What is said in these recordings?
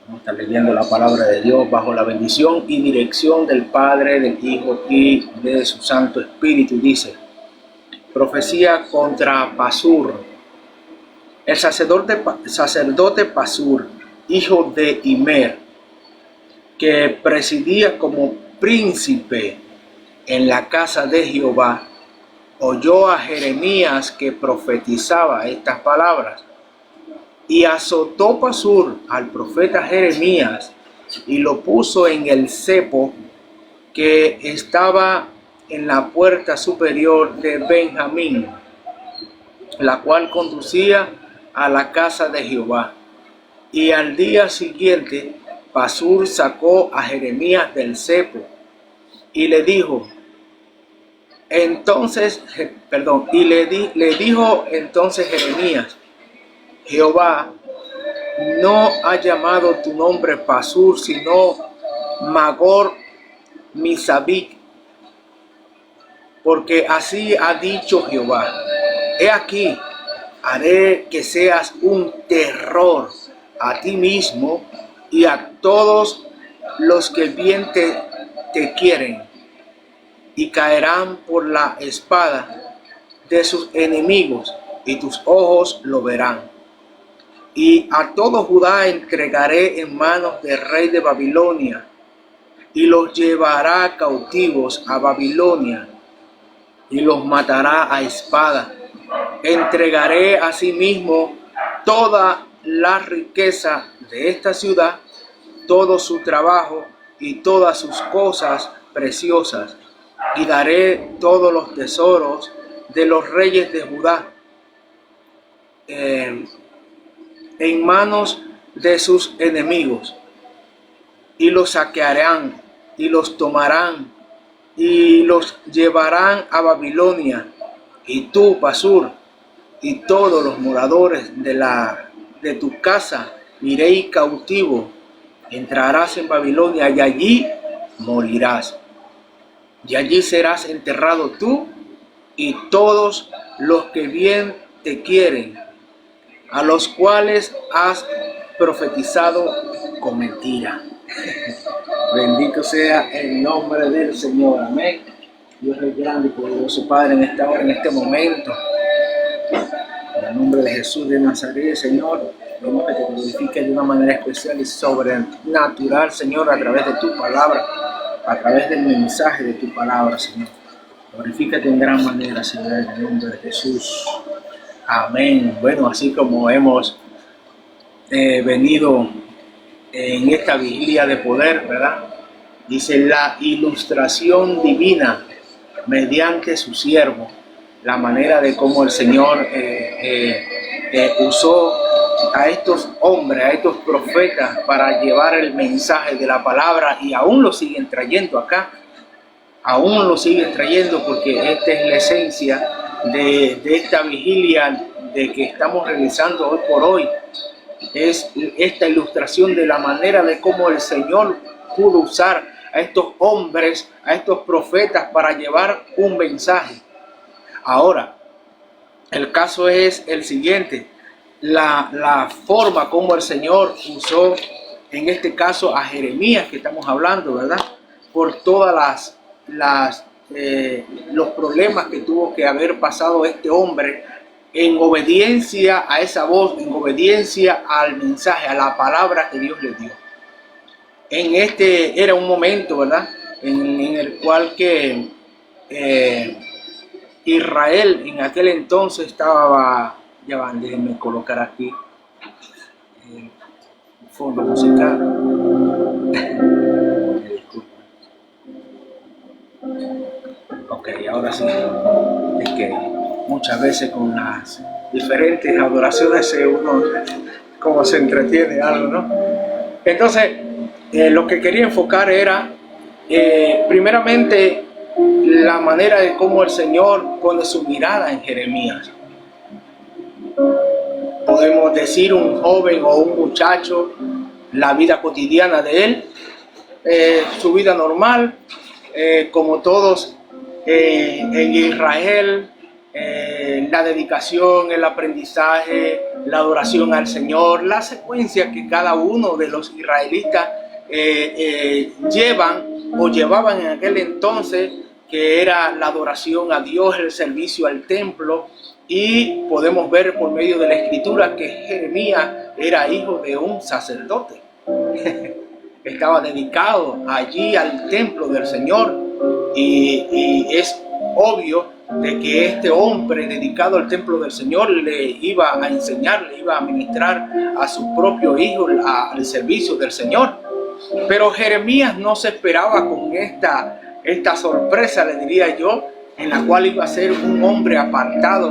Vamos a estar leyendo la palabra de Dios bajo la bendición y dirección del Padre, del Hijo y de su Santo Espíritu. Dice: profecía contra Pasur. El sacerdote Pasur, hijo de Imer, que presidía como príncipe en la casa de Jehová, oyó a Jeremías que profetizaba estas palabras. Y azotó Pasur al profeta Jeremías y lo puso en el cepo que estaba en la puerta superior de Benjamín, la cual conducía a la casa de Jehová. Y al día siguiente Pasur sacó a Jeremías del cepo y le dijo, le dijo entonces Jeremías: Jehová no ha llamado tu nombre Pasur, sino Magor Misabik, porque así ha dicho Jehová: he aquí, haré que seas un terror a ti mismo y a todos los que bien te quieren, y caerán por la espada de sus enemigos, y tus ojos lo verán. Y a todo Judá entregaré en manos del rey de Babilonia, y los llevará cautivos a Babilonia, y los matará a espada. Entregaré asimismo toda la riqueza de esta ciudad, todo su trabajo y todas sus cosas preciosas, y daré todos los tesoros de los reyes de Judá en manos de sus enemigos, y los saquearán y los tomarán y los llevarán a Babilonia. Y tú, Pasur, y todos los moradores de tu casa iréis cautivo, entrarás en Babilonia y allí morirás. Y allí serás enterrado tú y todos los que bien te quieren, a los cuales has profetizado con mentira. Bendito sea el nombre del Señor. Amén. Dios es grande y poderoso, Padre, en esta hora, en este momento. En el nombre de Jesús de Nazaret, Señor, pedimos que te glorifiques de una manera especial y sobrenatural, Señor, a través de tu palabra, a través del mensaje de tu palabra, Señor. Glorifícate en gran manera, Señor, en el nombre de Jesús. Amén. Bueno, así como hemos venido en esta vigilia de poder, ¿verdad? Dice: la ilustración divina mediante su siervo, la manera de cómo el Señor usó a estos hombres, a estos profetas para llevar el mensaje de la palabra, y aún lo siguen trayendo acá, aún lo siguen trayendo, porque esta es la esencia de esta vigilia de que estamos realizando hoy por hoy. Es esta ilustración de la manera de cómo el Señor pudo usar a estos hombres, a estos profetas para llevar un mensaje. Ahora, el caso es el siguiente: la forma como el Señor usó en este caso a Jeremías, que estamos hablando, ¿verdad? Por todas los problemas que tuvo que haber pasado este hombre en obediencia a esa voz, en obediencia al mensaje, a la palabra que Dios le dio. En este era un momento, ¿verdad?, en el cual que Israel en aquel entonces estaba, ya van, déjenme colocar aquí fondo musical. Ok, ahora sí. Es que muchas veces con las diferentes adoraciones uno como se entretiene algo, ¿no? Entonces, lo que quería enfocar era primeramente la manera de cómo el Señor pone su mirada en Jeremías. Podemos decir un joven o un muchacho, la vida cotidiana de él, su vida normal, como todos en Israel, la dedicación, el aprendizaje, la adoración al Señor, la secuencia que cada uno de los israelitas llevaban en aquel entonces, que era la adoración a Dios, el servicio al templo. Y podemos ver por medio de la escritura que Jeremías era hijo de un sacerdote. Estaba dedicado allí al templo del Señor, y es obvio de que este hombre dedicado al templo del Señor le iba a enseñar, le iba a ministrar a su propio hijo al servicio del Señor. Pero Jeremías no se esperaba con esta sorpresa, le diría yo, en la cual iba a ser un hombre apartado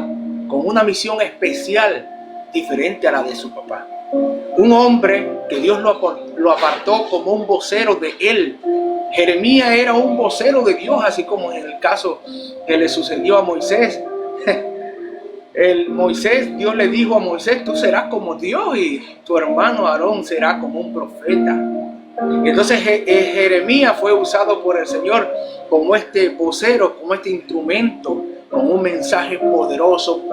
con una misión especial diferente a la de su papá. Un hombre que Dios lo apartó como un vocero de él. Jeremías era un vocero de Dios, así como en el caso que le sucedió a Moisés. Dios le dijo a Moisés: tú serás como Dios y tu hermano Aarón será como un profeta. Entonces Jeremías fue usado por el Señor como este vocero, como este instrumento, con un mensaje poderoso,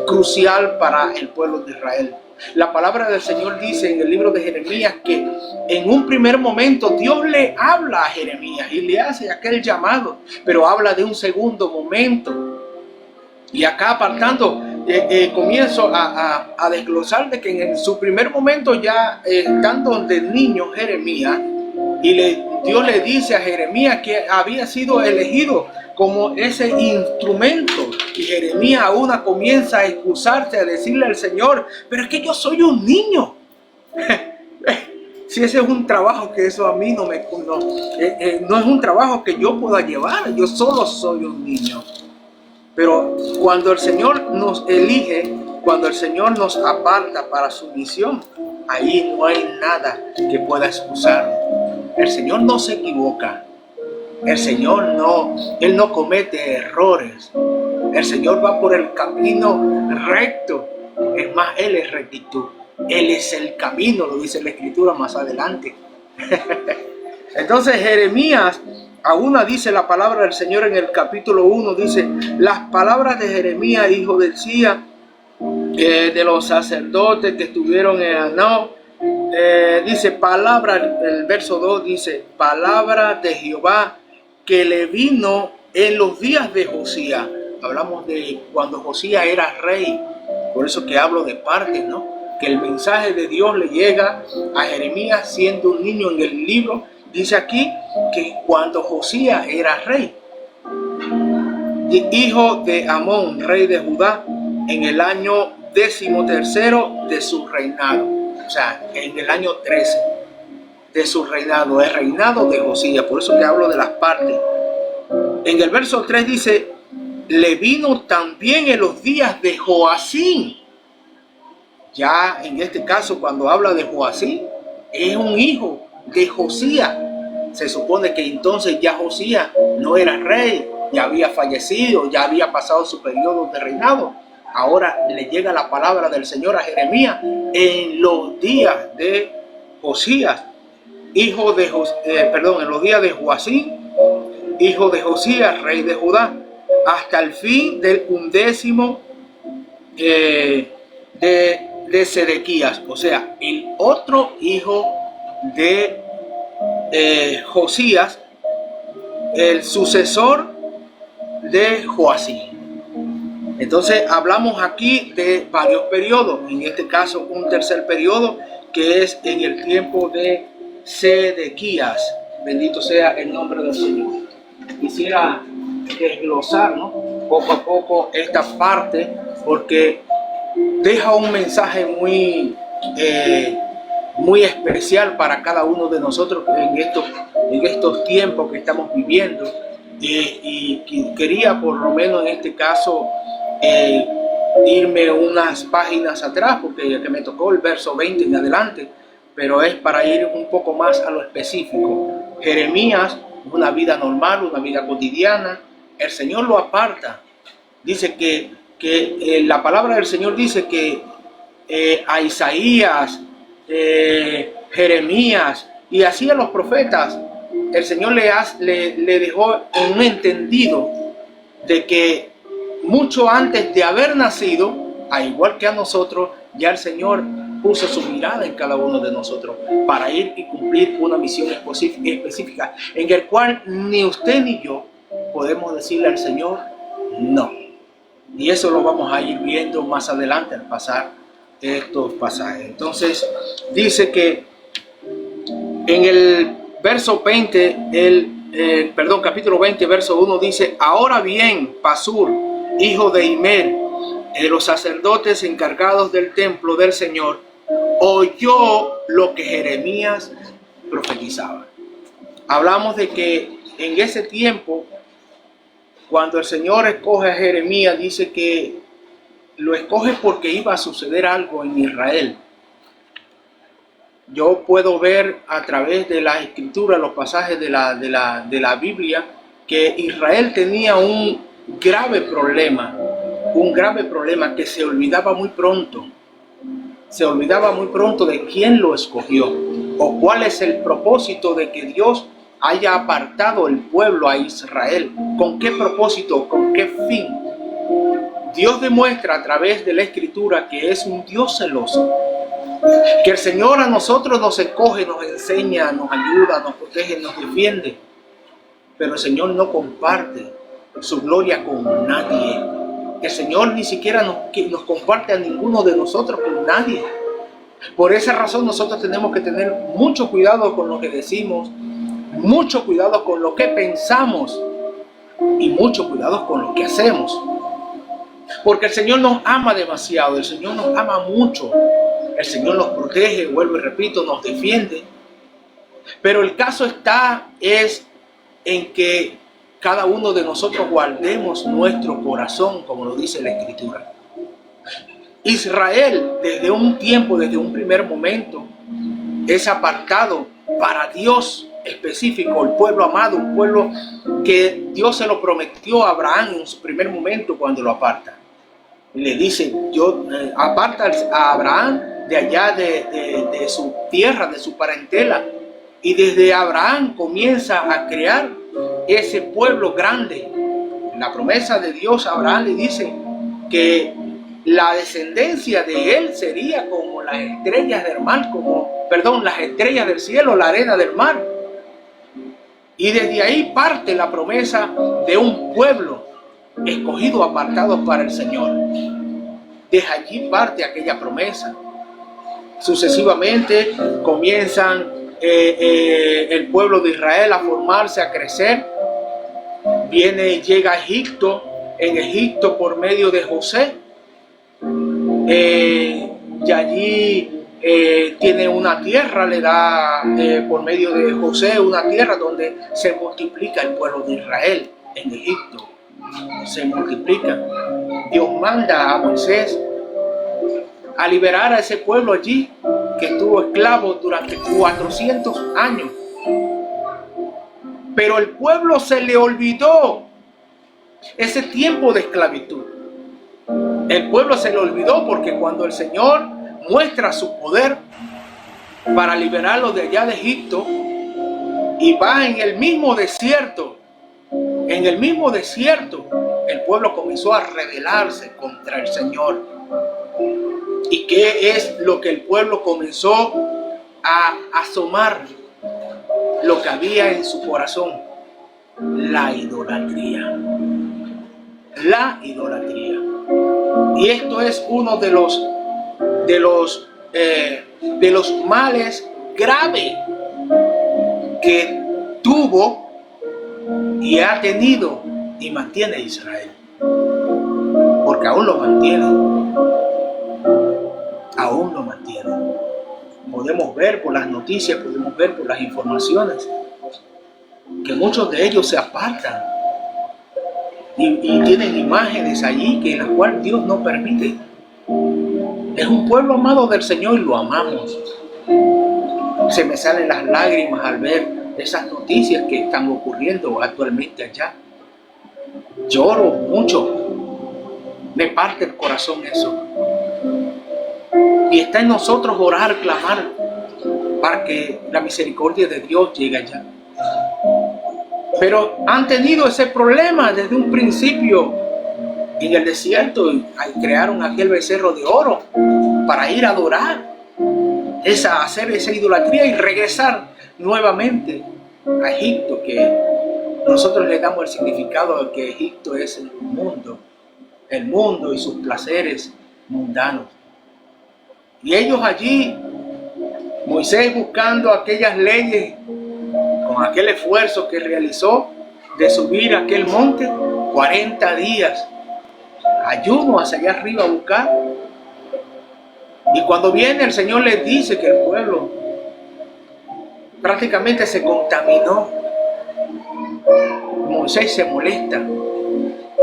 crucial para el pueblo de Israel. La palabra del Señor dice en el libro de Jeremías que en un primer momento Dios le habla a Jeremías y le hace aquel llamado, pero habla de un segundo momento. Y acá apartando, comienzo a desglosar de que en su primer momento, ya estando de niño Jeremías, Dios le dice a Jeremías que había sido elegido como ese instrumento, y Jeremías aún comienza a excusarse, a decirle al Señor: pero es que yo soy un niño. Si ese es un trabajo que eso a mí no es un trabajo que yo pueda llevar, yo solo soy un niño. Pero cuando el Señor nos elige, cuando el Señor nos aparta para su misión, ahí no hay nada que pueda excusarnos. El Señor no se equivoca. El Señor Él no comete errores. El Señor va por el camino recto. Es más, Él es rectitud. Él es el camino, lo dice la Escritura más adelante. Entonces Jeremías, aún dice la palabra del Señor en el capítulo 1, dice: las palabras de Jeremías, hijo de Hilcías, de los sacerdotes que estuvieron en Anao, dice palabra, el verso 2 dice: palabra de Jehová que le vino en los días de Josías. Hablamos de cuando Josías era rey, por eso que hablo de partes, ¿no? Que el mensaje de Dios le llega a Jeremías siendo un niño. En el libro dice aquí que cuando Josías era rey, hijo de Amón, rey de Judá, en el año 13º de su reinado, o sea, en el año 13 de su reinado, el reinado de Josías. Por eso que hablo de las partes. En el verso 3 dice: le vino también en los días de Joacim. Ya en este caso, cuando habla de Joacim, es un hijo de Josías. Se supone que entonces ya Josías no era rey, ya había fallecido, ya había pasado su periodo de reinado. Ahora le llega la palabra del Señor a Jeremías en los días de Josías, en los días de Joacim, hijo de Josías, rey de Judá, hasta el fin del 11º de Sedequías, o sea, el otro hijo de Josías, el sucesor de Joacim. Entonces hablamos aquí de varios periodos, en este caso un tercer periodo, que es en el tiempo de Sedequías. Bendito sea el nombre del Señor. Quisiera desglosar, ¿no?, poco a poco esta parte, porque deja un mensaje muy especial para cada uno de nosotros en estos tiempos que estamos viviendo. Y quería, por lo menos en este caso, irme unas páginas atrás, porque que me tocó el verso 20 en adelante, pero es para ir un poco más a lo específico. Jeremías, una vida normal, una vida cotidiana, el Señor lo aparta. Dice que la palabra del Señor dice que a Isaías, Jeremías y así a los profetas, el Señor le dejó en un entendido de que mucho antes de haber nacido, al igual que a nosotros, ya el Señor puso su mirada en cada uno de nosotros para ir y cumplir una misión específica en el cual ni usted ni yo podemos decirle al Señor no. Y eso lo vamos a ir viendo más adelante al pasar estos pasajes. Entonces dice que en el verso 20, capítulo 20, verso 1 dice: ahora bien, Pasur, hijo de Imer, de los sacerdotes encargados del templo del Señor, oyó lo que Jeremías profetizaba. Hablamos de que en ese tiempo, cuando el Señor escoge a Jeremías, dice que lo escoge porque iba a suceder algo en Israel. Yo puedo ver a través de la escritura, los pasajes de la Biblia, que Israel tenía un grave problema que se olvidaba muy pronto. Se olvidaba muy pronto de quién lo escogió o cuál es el propósito de que Dios haya apartado el pueblo a Israel. ¿Con qué propósito? ¿Con qué fin? Dios demuestra a través de la escritura que es un Dios celoso, que el Señor a nosotros nos escoge, nos enseña, nos ayuda, nos protege, nos defiende, pero el Señor no comparte su gloria con nadie. El Señor ni siquiera nos comparte a ninguno de nosotros con nadie. Por esa razón nosotros tenemos que tener mucho cuidado con lo que decimos, mucho cuidado con lo que pensamos y mucho cuidado con lo que hacemos. Porque el Señor nos ama demasiado, el Señor nos ama mucho, el Señor nos protege, vuelvo y repito, nos defiende. Pero el caso es en que cada uno de nosotros guardemos nuestro corazón, como lo dice la Escritura. Israel, desde un tiempo, desde un primer momento, es apartado para Dios específico, el pueblo amado, un pueblo que Dios se lo prometió a Abraham en su primer momento cuando lo aparta. Y le dice: yo aparta a Abraham de allá de su tierra, de su parentela. Y desde Abraham comienza a crear ese pueblo grande. La promesa de Dios a Abraham le dice que la descendencia de él sería como las estrellas del mar, las estrellas del cielo, la arena del mar. Y desde ahí parte la promesa de un pueblo escogido, apartado para el Señor. Desde allí parte aquella promesa. Sucesivamente comienzan el pueblo de Israel a formarse, a crecer. Llega a Egipto. En Egipto, por medio de José, y allí tiene una tierra, le da por medio de José una tierra donde se multiplica el pueblo de Israel. En Egipto se multiplica. Dios manda a Moisés a liberar a ese pueblo allí, que estuvo esclavo durante 400 años. Pero el pueblo se le olvidó ese tiempo de esclavitud. El pueblo se le olvidó porque cuando el Señor muestra su poder para liberarlos de allá de Egipto, y va en el mismo desierto, el pueblo comenzó a rebelarse contra el Señor. ¿Y qué es lo que el pueblo comenzó a asomar? Lo que había en su corazón: la idolatría. La idolatría. Y esto es uno de los males graves que tuvo y ha tenido y mantiene Israel. Porque aún lo mantiene. Aún lo mantiene. Podemos ver por las noticias, podemos ver por las informaciones que muchos de ellos se apartan y tienen imágenes allí en las cuales Dios no permite. Es un pueblo amado del Señor y lo amamos. Se me salen las lágrimas al ver esas noticias que están ocurriendo actualmente allá. Lloro mucho. Me parte el corazón eso. Y está en nosotros orar, clamar, para que la misericordia de Dios llegue allá. Pero han tenido ese problema desde un principio. en el desierto crearon aquel becerro de oro para ir a adorar, hacer esa idolatría y regresar nuevamente a Egipto, que nosotros le damos el significado de que Egipto es el mundo y sus placeres mundanos. Y ellos allí, Moisés buscando aquellas leyes, con aquel esfuerzo que realizó de subir a aquel monte, 40 días, ayuno hacia allá arriba a buscar. Y cuando viene el Señor les dice que el pueblo prácticamente se contaminó. Moisés se molesta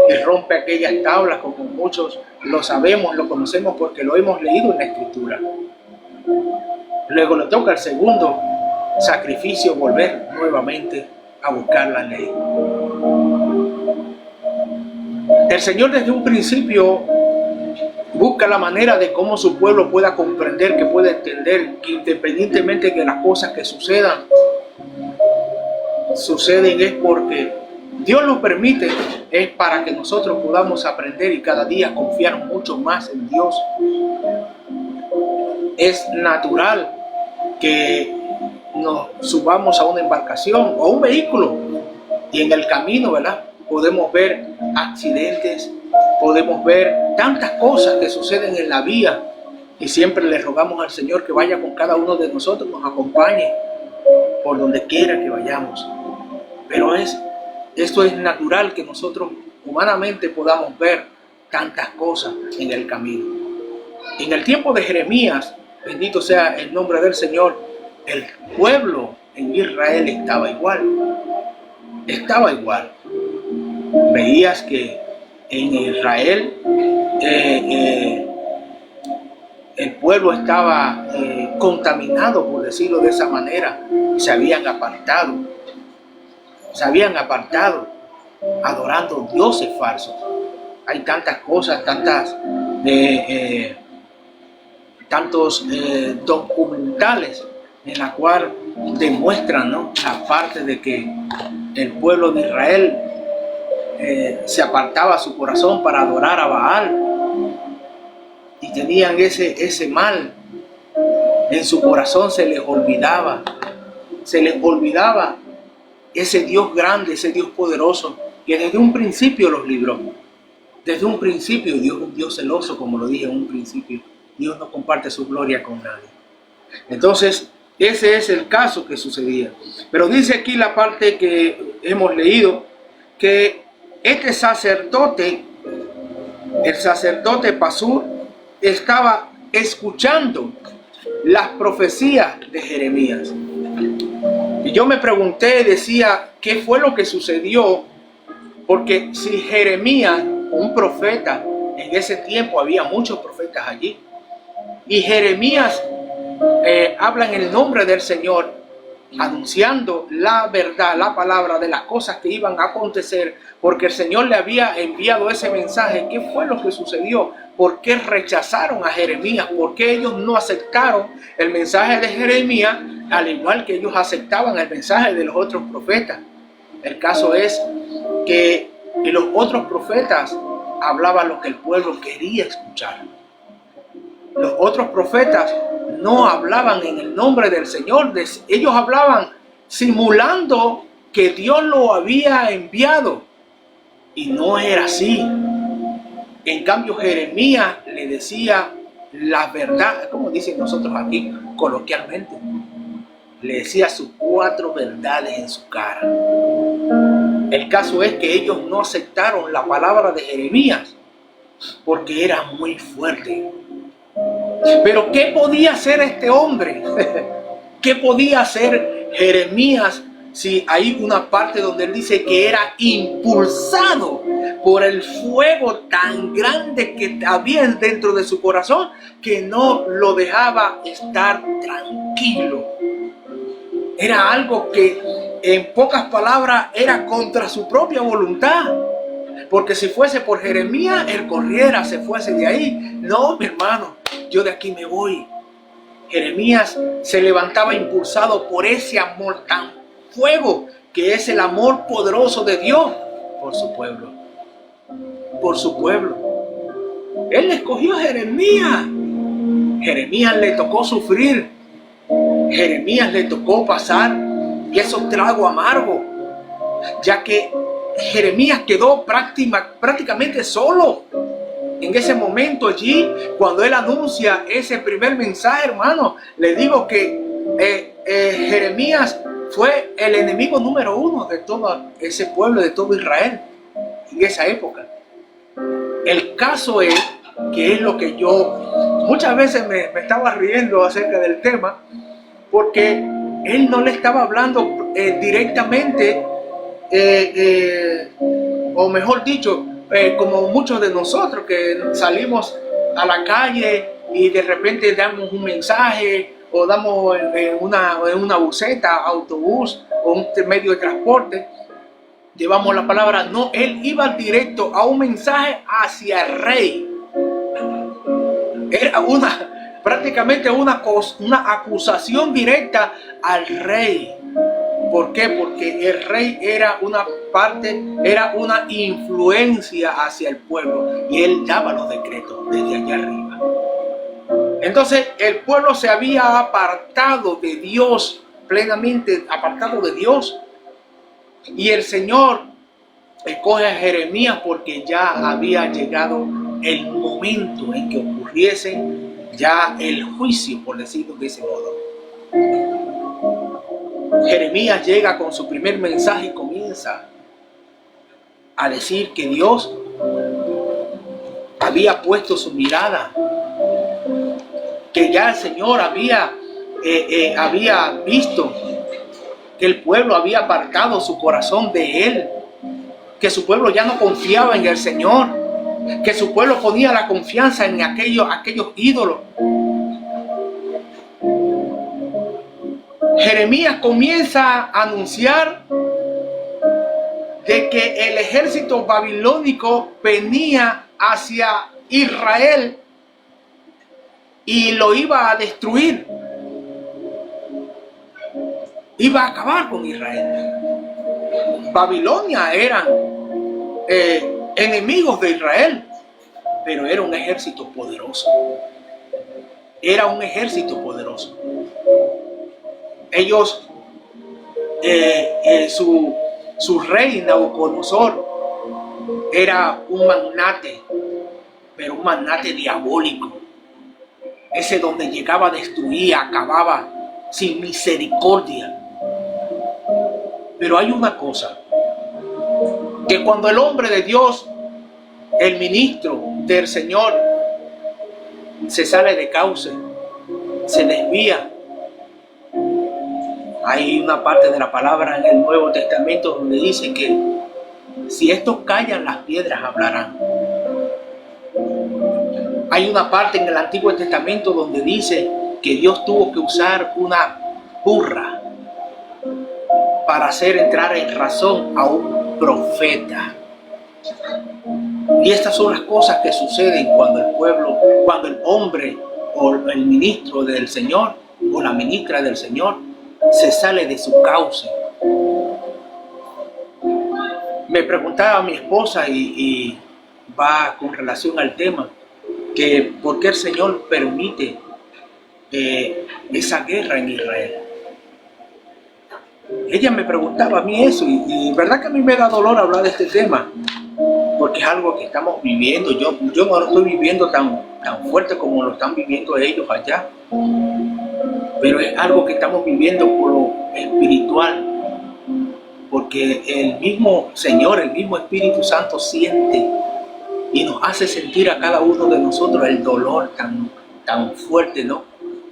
y rompe aquellas tablas, como muchos lo sabemos, lo conocemos porque lo hemos leído en la Escritura. Luego le toca el segundo sacrificio volver nuevamente a buscar la ley. El Señor desde un principio busca la manera de cómo su pueblo pueda comprender, que pueda entender que independientemente de las cosas que suceden es porque Dios lo permite, es para que nosotros podamos aprender y cada día confiar mucho más en Dios. Es natural que nos subamos a una embarcación o a un vehículo y en el camino, ¿verdad?, podemos ver accidentes, podemos ver tantas cosas que suceden en la vía, y siempre le rogamos al Señor que vaya con cada uno de nosotros, nos acompañe por donde quiera que vayamos. Pero esto es natural, que nosotros humanamente podamos ver tantas cosas en el camino. En el tiempo de Jeremías, bendito sea el nombre del Señor, el pueblo en Israel estaba igual. Veías que en Israel el pueblo estaba contaminado, por decirlo de esa manera. Se habían apartado adorando dioses falsos. Hay tantas cosas, tantos documentales en la cual demuestran, ¿no?, la parte de que el pueblo de Israel se apartaba su corazón para adorar a Baal, y tenían ese mal en su corazón. Se les olvidaba ese Dios grande, ese Dios poderoso, que desde un principio los libró. Desde un principio Dios es un Dios celoso, como lo dije en un principio. Dios no comparte su gloria con nadie. Entonces, ese es el caso que sucedía. Pero dice aquí la parte que hemos leído, que este sacerdote, el sacerdote Pasur, estaba escuchando las profecías de Jeremías. Y yo me pregunté, decía, ¿qué fue lo que sucedió? Porque si Jeremías, un profeta, en ese tiempo había muchos profetas allí, y Jeremías habla en el nombre del Señor, anunciando la verdad, la palabra de las cosas que iban a acontecer, porque el Señor le había enviado ese mensaje. ¿Qué fue lo que sucedió? ¿Por qué rechazaron a Jeremías? ¿Por qué ellos no aceptaron el mensaje de Jeremías, al igual que ellos aceptaban el mensaje de los otros profetas? El caso es que los otros profetas hablaban lo que el pueblo quería escuchar. Los otros profetas no hablaban en el nombre del Señor. Ellos hablaban simulando que Dios lo había enviado, y no era así. En cambio, Jeremías le decía la verdad, como dicen nosotros aquí coloquialmente, le decía sus 4 verdades en su cara. El caso es que ellos no aceptaron la palabra de Jeremías porque era muy fuerte. Pero ¿qué podía hacer este hombre? ¿Qué podía hacer Jeremías si hay una parte donde él dice que era impulsado por el fuego tan grande que había dentro de su corazón, que no lo dejaba estar tranquilo? Era algo que, en pocas palabras, era contra su propia voluntad. Porque si fuese por Jeremías, él corriera, se fuese de ahí. No, mi hermano, yo de aquí me voy. Jeremías se levantaba impulsado por ese amor tan fuego, que es el amor poderoso de Dios por su pueblo. por su pueblo. Él escogió a Jeremías. Jeremías le tocó sufrir. Jeremías le tocó pasar esos tragos amargos, ya que Jeremías quedó prácticamente solo en ese momento allí, cuando él anuncia ese primer mensaje, hermano. Le digo que Jeremías fue el enemigo número uno de todo ese pueblo, de todo Israel, en esa época. El caso es que es lo que yo muchas veces me estaba riendo acerca del tema, porque él no le estaba hablando directamente, o mejor dicho, como muchos de nosotros que salimos a la calle y de repente damos un mensaje o damos en una buseta, autobús o un medio de transporte, llevamos la palabra. No, él iba directo a un mensaje hacia el rey. Era prácticamente una acusación directa al rey. ¿Por qué? Porque el rey era una influencia hacia el pueblo y él daba los decretos desde allá arriba. Entonces el pueblo se había apartado de Dios, plenamente apartado de Dios. Y el Señor escoge a Jeremías porque ya había llegado el momento en que ocurriese ya el juicio, por decirlo de ese modo. Jeremías llega con su primer mensaje y comienza a decir que Dios había puesto su mirada, que ya el Señor había visto que el pueblo había apartado su corazón de Él, que su pueblo ya no confiaba en el Señor, que su pueblo ponía la confianza en aquellos ídolos. Jeremías comienza a anunciar de que el ejército babilónico venía hacia Israel y lo iba a destruir. Iba a acabar con Israel. Babilonia eran enemigos de Israel, pero era un ejército poderoso. Era un ejército poderoso. Ellos, su rey Nabucodonosor era un magnate, pero un magnate diabólico. Ese donde llegaba, destruía, acababa sin misericordia. Pero hay una cosa, que cuando el hombre de Dios, el ministro del Señor, se sale de cauce, se desvía, hay una parte de la palabra en el Nuevo Testamento donde dice que si estos callan, las piedras hablarán. Hay una parte en el Antiguo Testamento donde dice que Dios tuvo que usar una burra para hacer entrar en razón a un profeta. Y estas son las cosas que suceden cuando el hombre o el ministro del Señor o la ministra del Señor se sale de su cauce. Me preguntaba mi esposa y va con relación al tema, que por qué el Señor permite esa guerra en Israel. Ella me preguntaba a mí eso y verdad que a mí me da dolor hablar de este tema, porque es algo que estamos viviendo. Yo no lo estoy viviendo tan fuerte como lo están viviendo ellos allá, pero es algo que estamos viviendo por lo espiritual, porque el mismo Señor, el mismo Espíritu Santo siente y nos hace sentir a cada uno de nosotros el dolor tan fuerte, ¿no?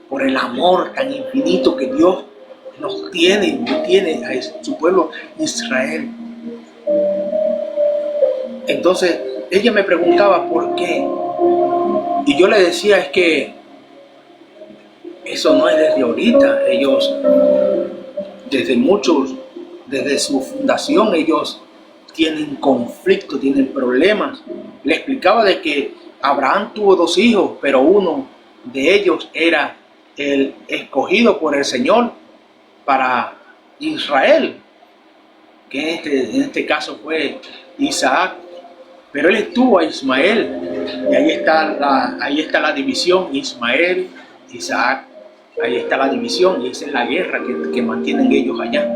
Por el amor tan infinito que Dios nos tiene a su pueblo Israel. Entonces ella me preguntaba por qué, y yo le decía, es que eso no es desde ahorita. Ellos desde su fundación ellos tienen conflictos, tienen problemas. Le explicaba de que Abraham tuvo 2 hijos, pero uno de ellos era el escogido por el Señor para Israel, que en este caso fue Isaac. Pero él estuvo a Ismael, y ahí está la división, Ismael, Isaac, ahí está la división, y esa es la guerra que mantienen ellos allá.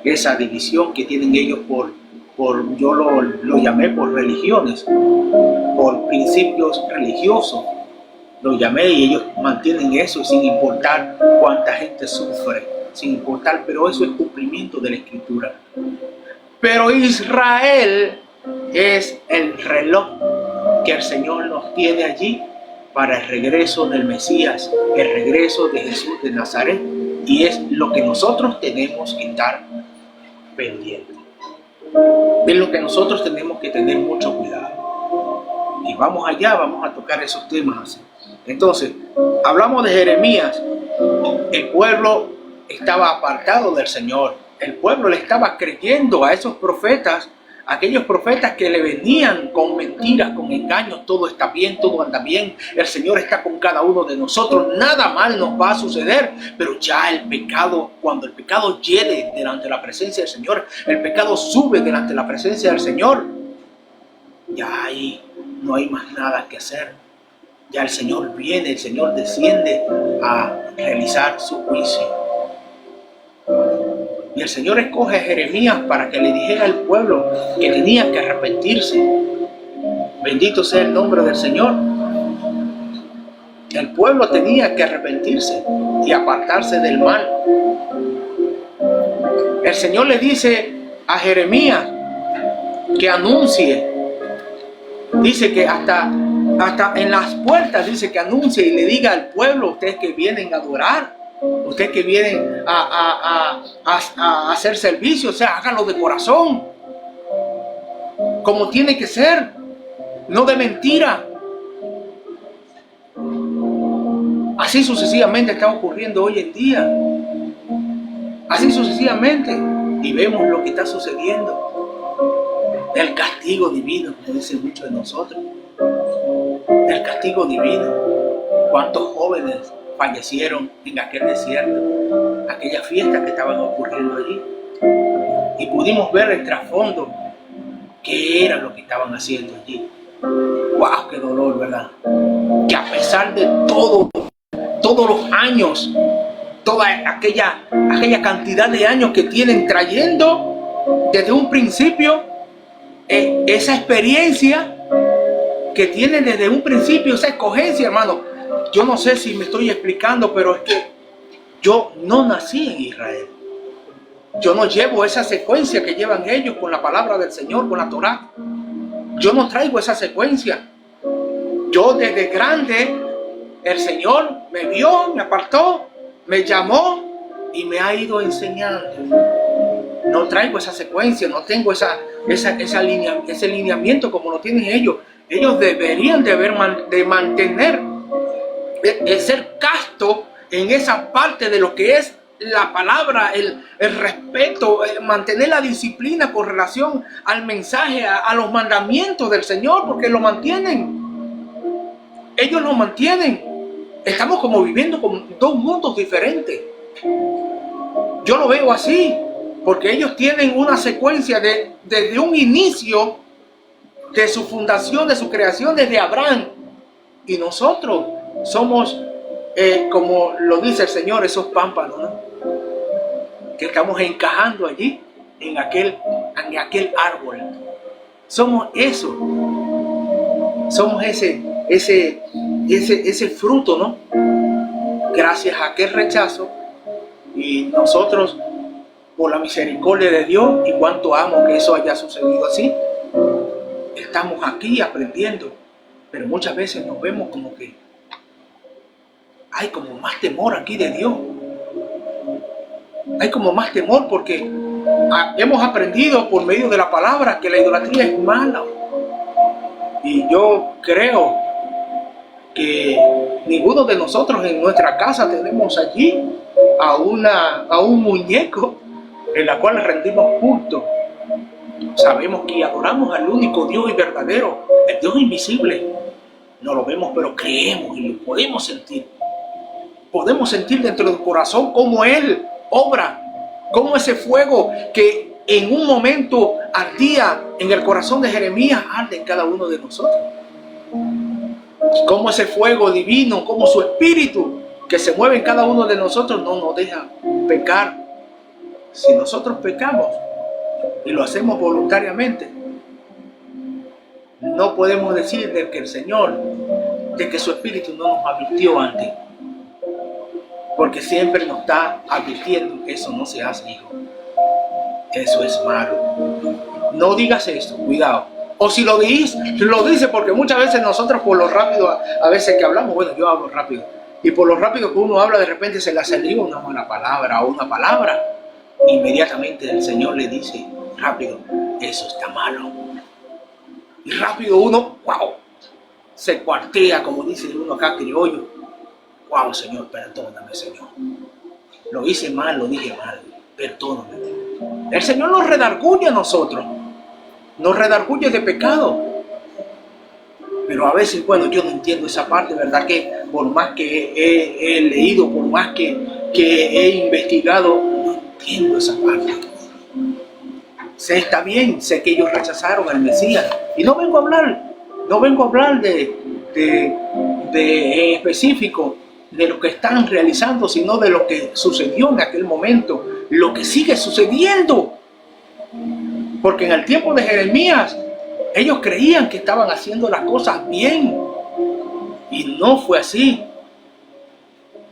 Esa división que tienen ellos yo lo llamé por religiones, por principios religiosos, lo llamé, y ellos mantienen eso sin importar cuánta gente sufre, sin importar, pero eso es cumplimiento de la Escritura. Pero Israel es el reloj que el Señor nos tiene allí para el regreso del Mesías, el regreso de Jesús de Nazaret, y es lo que nosotros tenemos que estar pendientes. Es lo que nosotros tenemos que tener mucho cuidado. Y vamos allá, vamos a tocar esos temas así. Entonces, hablamos de Jeremías. El pueblo estaba apartado del Señor. El pueblo le estaba creyendo a esos profetas, aquellos profetas que le venían con mentiras, con engaños. Todo está bien, todo anda bien, el Señor está con cada uno de nosotros, nada mal nos va a suceder. Pero ya el pecado, cuando el pecado hiere delante de la presencia del Señor, el pecado sube delante de la presencia del Señor, ya ahí no hay más nada que hacer. Ya el Señor viene, el Señor desciende a realizar su juicio. Y el Señor escoge a Jeremías para que le dijera al pueblo que tenía que arrepentirse. Bendito sea el nombre del Señor. El pueblo tenía que arrepentirse y apartarse del mal. El Señor le dice a Jeremías que anuncie. Dice que hasta en las puertas dice que anuncie y le diga al pueblo: ustedes que vienen a adorar, ustedes que vienen a hacer servicio, o sea, háganlo de corazón, como tiene que ser, no de mentira. Así sucesivamente está ocurriendo hoy en día. Así sucesivamente. Y vemos lo que está sucediendo. El castigo divino, como dicen muchos de nosotros. El castigo divino. ¿Cuántos jóvenes fallecieron en aquel desierto? Aquellas fiestas que estaban ocurriendo allí. Y pudimos ver el trasfondo. ¿Qué era lo que estaban haciendo allí? ¡Wow! ¡Qué dolor!, ¿verdad? Que a pesar de todos los años, toda aquella cantidad de años que tienen trayendo desde un principio, esa experiencia que tienen desde un principio, esa escogencia, hermano. Yo no sé si me estoy explicando, pero es que yo no nací en Israel. Yo no llevo esa secuencia que llevan ellos con la palabra del Señor, con la Torá. Yo no traigo esa secuencia. Yo desde grande, el Señor me vio, me apartó, me llamó y me ha ido enseñando. No traigo esa secuencia, no tengo ese lineamiento como lo tienen ellos. Ellos deberían de mantener, de ser casto en esa parte de lo que es la palabra, el respeto, mantener la disciplina con relación al mensaje, a los mandamientos del Señor, porque lo mantienen. Ellos lo mantienen. Estamos como viviendo con dos mundos diferentes. Yo lo veo así, porque ellos tienen una secuencia desde un inicio de su fundación, de su creación, desde Abraham. Y nosotros somos, como lo dice el Señor, esos pámpanos, ¿no?, que estamos encajando allí, en aquel árbol. Somos eso. Somos ese fruto, ¿no? Gracias a aquel rechazo, y nosotros, por la misericordia de Dios, y cuánto amo que eso haya sucedido así, estamos aquí aprendiendo. Pero muchas veces nos vemos como que hay como más temor aquí de Dios. Hay como más temor porque hemos aprendido por medio de la palabra que la idolatría es mala. Y yo creo que ninguno de nosotros en nuestra casa tenemos allí a un muñeco en la cual rendimos culto. Sabemos que adoramos al único Dios y verdadero, el Dios invisible. No lo vemos, pero creemos y lo podemos sentir. Podemos sentir dentro del corazón cómo Él obra, cómo ese fuego que en un momento ardía en el corazón de Jeremías, arde en cada uno de nosotros. Como ese fuego divino, como su espíritu que se mueve en cada uno de nosotros no nos deja pecar. Si nosotros pecamos y lo hacemos voluntariamente, no podemos decir de que el Señor, de que su espíritu no nos advirtió antes, porque siempre nos está advirtiendo que eso no se hace, hijo. Eso es malo. No digas esto, cuidado. O si lo dice porque muchas veces nosotros por lo rápido, a veces que hablamos, bueno, yo hablo rápido, y por lo rápido que uno habla, de repente se le salió una mala palabra o una palabra. Inmediatamente el Señor le dice, rápido, eso está malo. Y rápido uno, wow, se cuartea, como dice uno acá criollo. Wow, Señor, perdóname, Señor. Lo hice mal, lo dije mal, perdóname. El Señor nos redarguye a nosotros, nos redarguye de pecado. Pero a veces, bueno, yo no entiendo esa parte, ¿verdad? Que por más que he leído, por más que he investigado, no entiendo esa parte. Sé, está bien, sé que ellos rechazaron al Mesías. Y no vengo a hablar de en específico de lo que están realizando, sino de lo que sucedió en aquel momento, lo que sigue sucediendo. Porque en el tiempo de Jeremías, ellos creían que estaban haciendo las cosas bien. Y no fue así.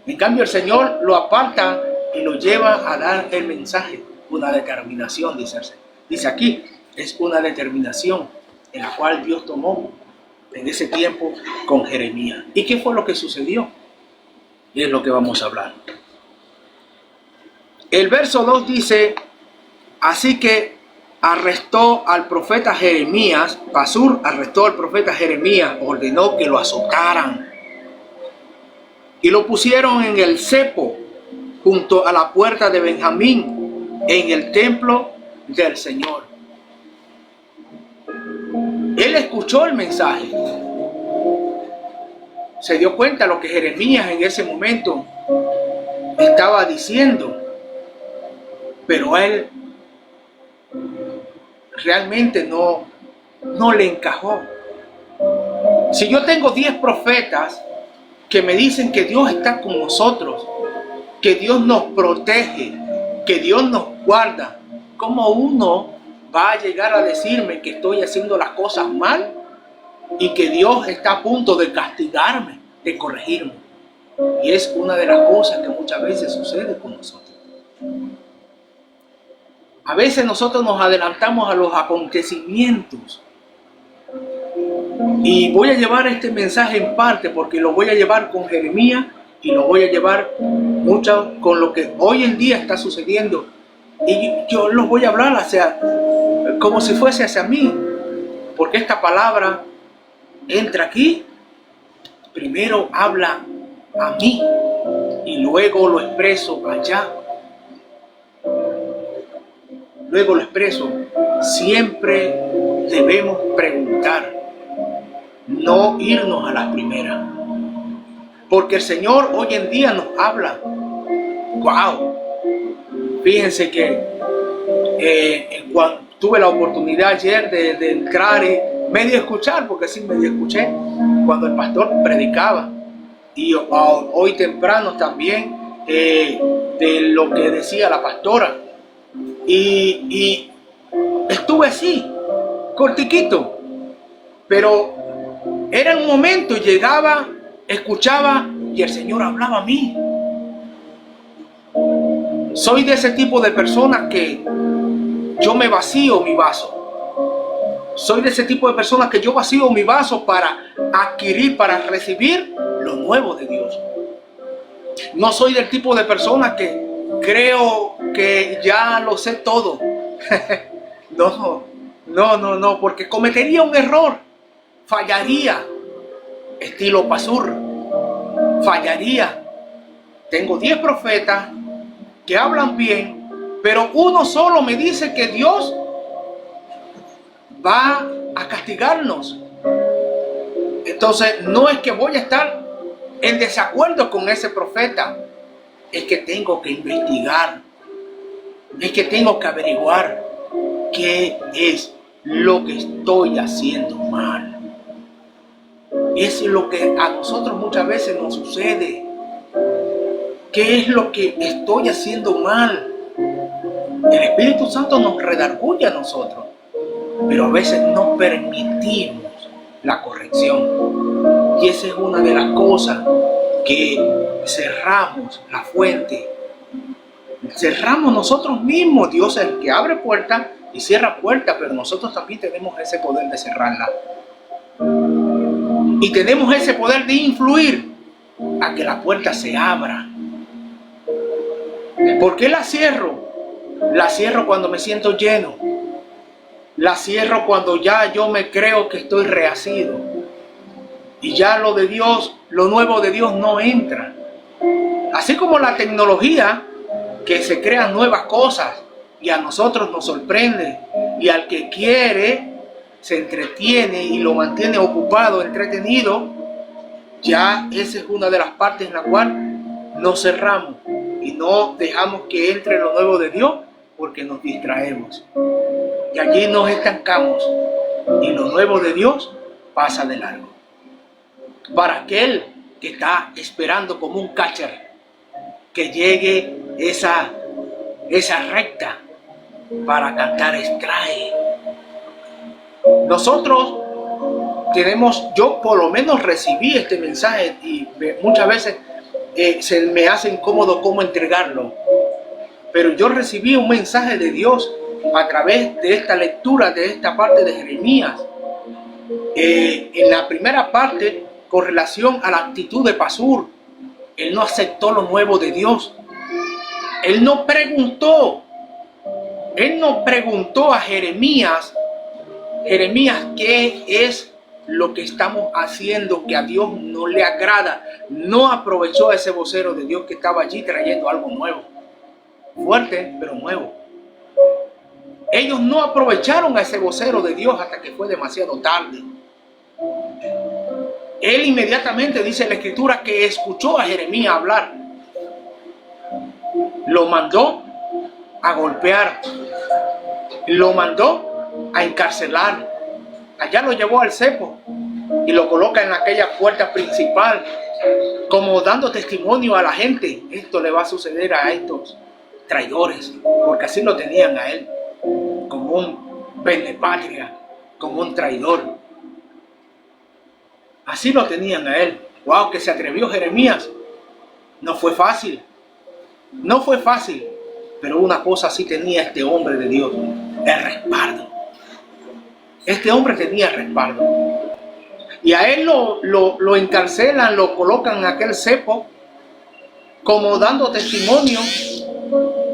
En cambio, el Señor lo aparta y lo lleva a dar el mensaje. Una determinación, dice aquí, es una determinación en la cual Dios tomó en ese tiempo con Jeremías. ¿Y qué fue lo que sucedió? Y es lo que vamos a hablar. El verso 2 dice, así que arrestó al profeta Jeremías, Pasur arrestó al profeta Jeremías, ordenó que lo azotaran y lo pusieron en el cepo junto a la puerta de Benjamín en el templo del Señor. Él escuchó el mensaje, se dio cuenta de lo que Jeremías en ese momento estaba diciendo, pero a él realmente no le encajó. Si yo tengo 10 profetas que me dicen que Dios está con nosotros, que Dios nos protege, que Dios nos guarda, ¿cómo uno va a llegar a decirme que estoy haciendo las cosas mal y que Dios está a punto de castigarme, de corregirme? Y es una de las cosas que muchas veces sucede con nosotros. A veces nosotros nos adelantamos a los acontecimientos. Y voy a llevar este mensaje en parte porque lo voy a llevar con Jeremías y lo voy a llevar mucho con lo que hoy en día está sucediendo. Y yo los voy a hablar como si fuese hacia mí. Porque esta palabra entra aquí, primero habla a mí y luego lo expreso allá. Luego lo expreso. Siempre debemos preguntar, no irnos a las primeras. Porque el Señor hoy en día nos habla. ¡Wow! Fíjense que cuando tuve la oportunidad ayer de entrar y medio escuchar, porque sí medio escuché, cuando el pastor predicaba. Y hoy temprano también de lo que decía la pastora. Y estuve así, cortiquito, pero era un momento, llegaba, escuchaba y el Señor hablaba a mí. Soy de ese tipo de personas que yo me vacío mi vaso. Soy de ese tipo de personas que yo vacío mi vaso para adquirir, para recibir lo nuevo de Dios. No soy del tipo de personas que creo que ya lo sé todo. No, porque cometería un error. Fallaría. Estilo Pasur. Fallaría. Tengo 10 profetas que hablan bien, pero uno solo me dice que Dios va a castigarnos. Entonces no es que voy a estar en desacuerdo con ese profeta, es que tengo que investigar, es que tengo que averiguar, ¿qué es lo que estoy haciendo mal? Eso es lo que a nosotros muchas veces nos sucede. ¿Qué es lo que estoy haciendo mal? El Espíritu Santo nos redarguye a nosotros, pero a veces no permitimos la corrección. Y esa es una de las cosas que cerramos la fuente. Cerramos nosotros mismos. Dios es el que abre puertas y cierra puertas, pero nosotros también tenemos ese poder de cerrarla. Y tenemos ese poder de influir a que la puerta se abra. ¿Por qué la cierro? La cierro cuando me siento lleno. La cierro cuando ya yo me creo que estoy rehacido. Y ya lo de Dios, lo nuevo de Dios no entra. Así como la tecnología, que se crean nuevas cosas y a nosotros nos sorprende. Y al que quiere se entretiene y lo mantiene ocupado, entretenido. Ya esa es una de las partes en la cual nos cerramos y no dejamos que entre lo nuevo de Dios, porque nos distraemos. Y allí nos estancamos y lo nuevo de Dios pasa de largo. Para aquel que está esperando como un catcher que llegue esa recta para cantar strike. Nosotros tenemos, yo por lo menos recibí este mensaje y muchas veces se me hace incómodo cómo entregarlo. Pero yo recibí un mensaje de Dios a través de esta lectura de esta parte de Jeremías. En la primera parte, con relación a la actitud de Pasur, él no aceptó lo nuevo de Dios. Él no preguntó a Jeremías, ¿qué es lo que estamos haciendo que a Dios no le agrada? No aprovechó a ese vocero de Dios que estaba allí trayendo algo nuevo. Fuerte, pero nuevo. Ellos no aprovecharon a ese vocero de Dios hasta que fue demasiado tarde. Él inmediatamente, dice la Escritura, que escuchó a Jeremías hablar. Lo mandó a golpear. Lo mandó a encarcelar. Allá lo llevó al cepo y lo coloca en aquella puerta principal, como dando testimonio a la gente. Esto le va a suceder a estos traidores, porque así lo tenían a él, como un vendepatria, como un traidor. Así lo tenían a él. Wow, que se atrevió Jeremías. No fue fácil. No fue fácil. Pero una cosa sí tenía este hombre de Dios: el respaldo. Este hombre tenía respaldo. Y a él lo encarcelan, lo colocan en aquel cepo, como dando testimonio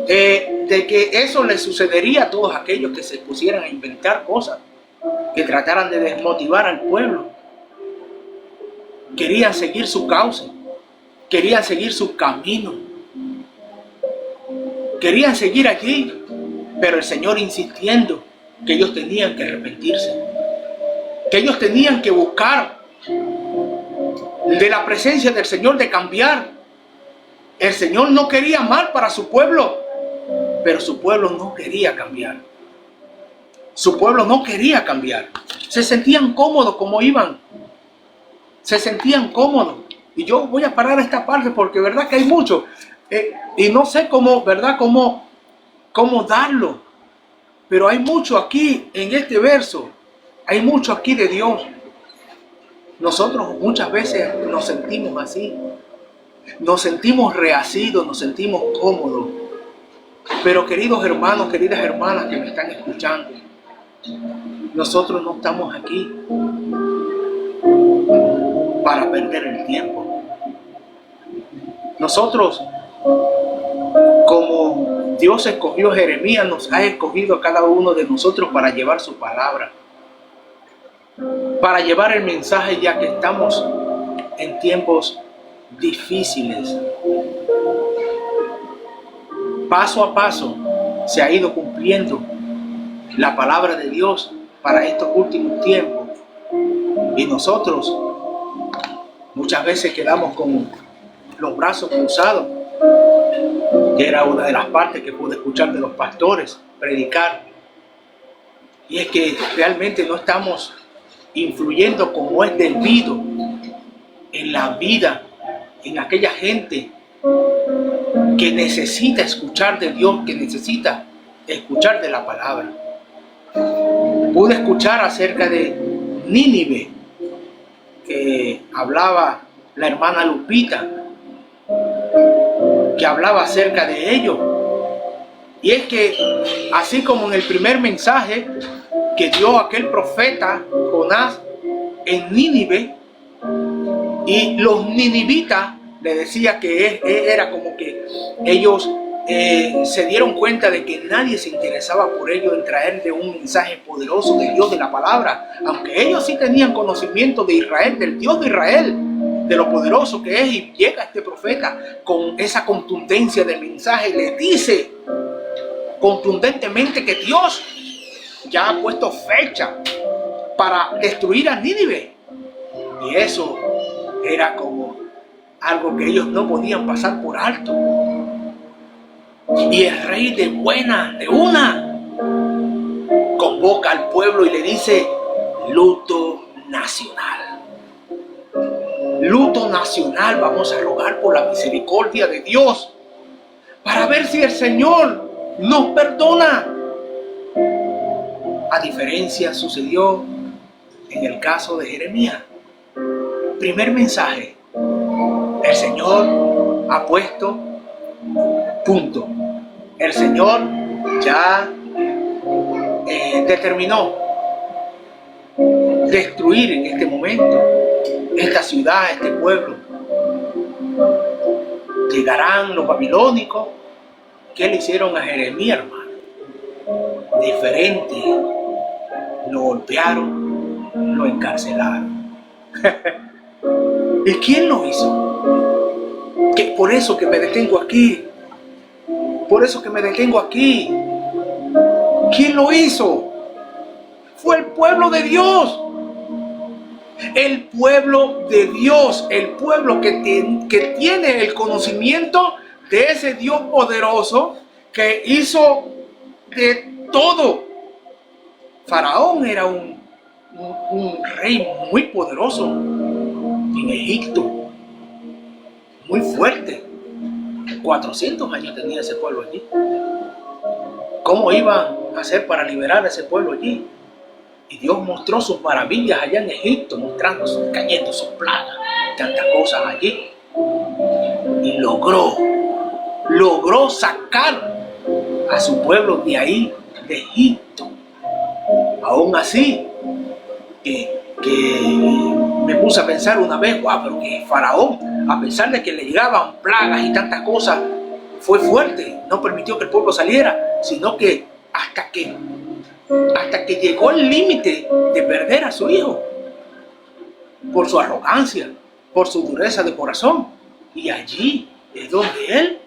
de que eso le sucedería a todos aquellos que se pusieran a inventar cosas, que trataran de desmotivar al pueblo. Querían seguir su causa, querían seguir su camino, querían seguir allí, pero el Señor insistiendo que ellos tenían que arrepentirse, que ellos tenían que buscar de la presencia del Señor, de cambiar. El Señor no quería mal para su pueblo, pero su pueblo no quería cambiar. Su pueblo no quería cambiar. Se sentían cómodos como iban. Se sentían cómodos. Y yo voy a parar esta parte porque verdad que hay mucho. Y no sé cómo, verdad, cómo darlo. Pero hay mucho aquí en este verso. Hay mucho aquí de Dios. Nosotros muchas veces nos sentimos así. Nos sentimos rehacidos, nos sentimos cómodos. Pero queridos hermanos, queridas hermanas que me están escuchando, nosotros no estamos aquí para perder el tiempo. Nosotros, como Dios escogió a Jeremías, nos ha escogido a cada uno de nosotros para llevar su palabra, para llevar el mensaje, ya que estamos en tiempos difíciles. Paso a paso se ha ido cumpliendo la palabra de Dios para estos últimos tiempos. Y nosotros muchas veces quedamos con los brazos cruzados, que era una de las partes que pude escuchar de los pastores predicar. Y es que realmente no estamos influyendo como es debido en la vida, en aquella gente que necesita escuchar de Dios, que necesita escuchar de la palabra. Pude escuchar acerca de Nínive, que hablaba la hermana Lupita, que hablaba acerca de ello. Y es que, así como en el primer mensaje que dio aquel profeta Jonás en Nínive, y los ninivitas le decía que era como que ellos se dieron cuenta de que nadie se interesaba por ellos en traerle un mensaje poderoso de Dios, de la palabra, aunque ellos sí tenían conocimiento de Israel, del Dios de Israel, de lo poderoso que es. Y llega este profeta con esa contundencia del mensaje y les dice contundentemente que Dios ya ha puesto fecha para destruir a Nínive. Y eso era como algo que ellos no podían pasar por alto. Y el rey de una convoca al pueblo y le dice: luto nacional. Luto nacional, vamos a rogar por la misericordia de Dios para ver si el Señor nos perdona. A diferencia sucedió en el caso de Jeremías. Primer mensaje: el Señor ha puesto punto. El Señor ya determinó destruir en este momento esta ciudad, este pueblo. Llegarán los babilónicos. ¿Qué le hicieron a Jeremías, hermano? Diferente. Lo golpearon, lo encarcelaron. ¿Y quién lo hizo? Que por eso que me detengo aquí. Por eso que me detengo aquí. ¿Quién lo hizo? Fue el pueblo de Dios. El pueblo de Dios. El pueblo que tiene el conocimiento de ese Dios poderoso que hizo de todo. Faraón era un rey muy poderoso en Egipto. Muy fuerte. 400 años tenía ese pueblo allí. ¿Cómo iban a hacer para liberar a ese pueblo allí? Y Dios mostró sus maravillas allá en Egipto, mostrando sus cayendo, sus plagas, tantas cosas allí. Y logró sacar a su pueblo de ahí, de Egipto. Aún así, que me puse a pensar una vez, pero que Faraón, a pesar de que le llegaban plagas y tantas cosas, fue fuerte, no permitió que el pueblo saliera, sino que hasta que llegó el límite de perder a su hijo, por su arrogancia, por su dureza de corazón. Y allí es donde él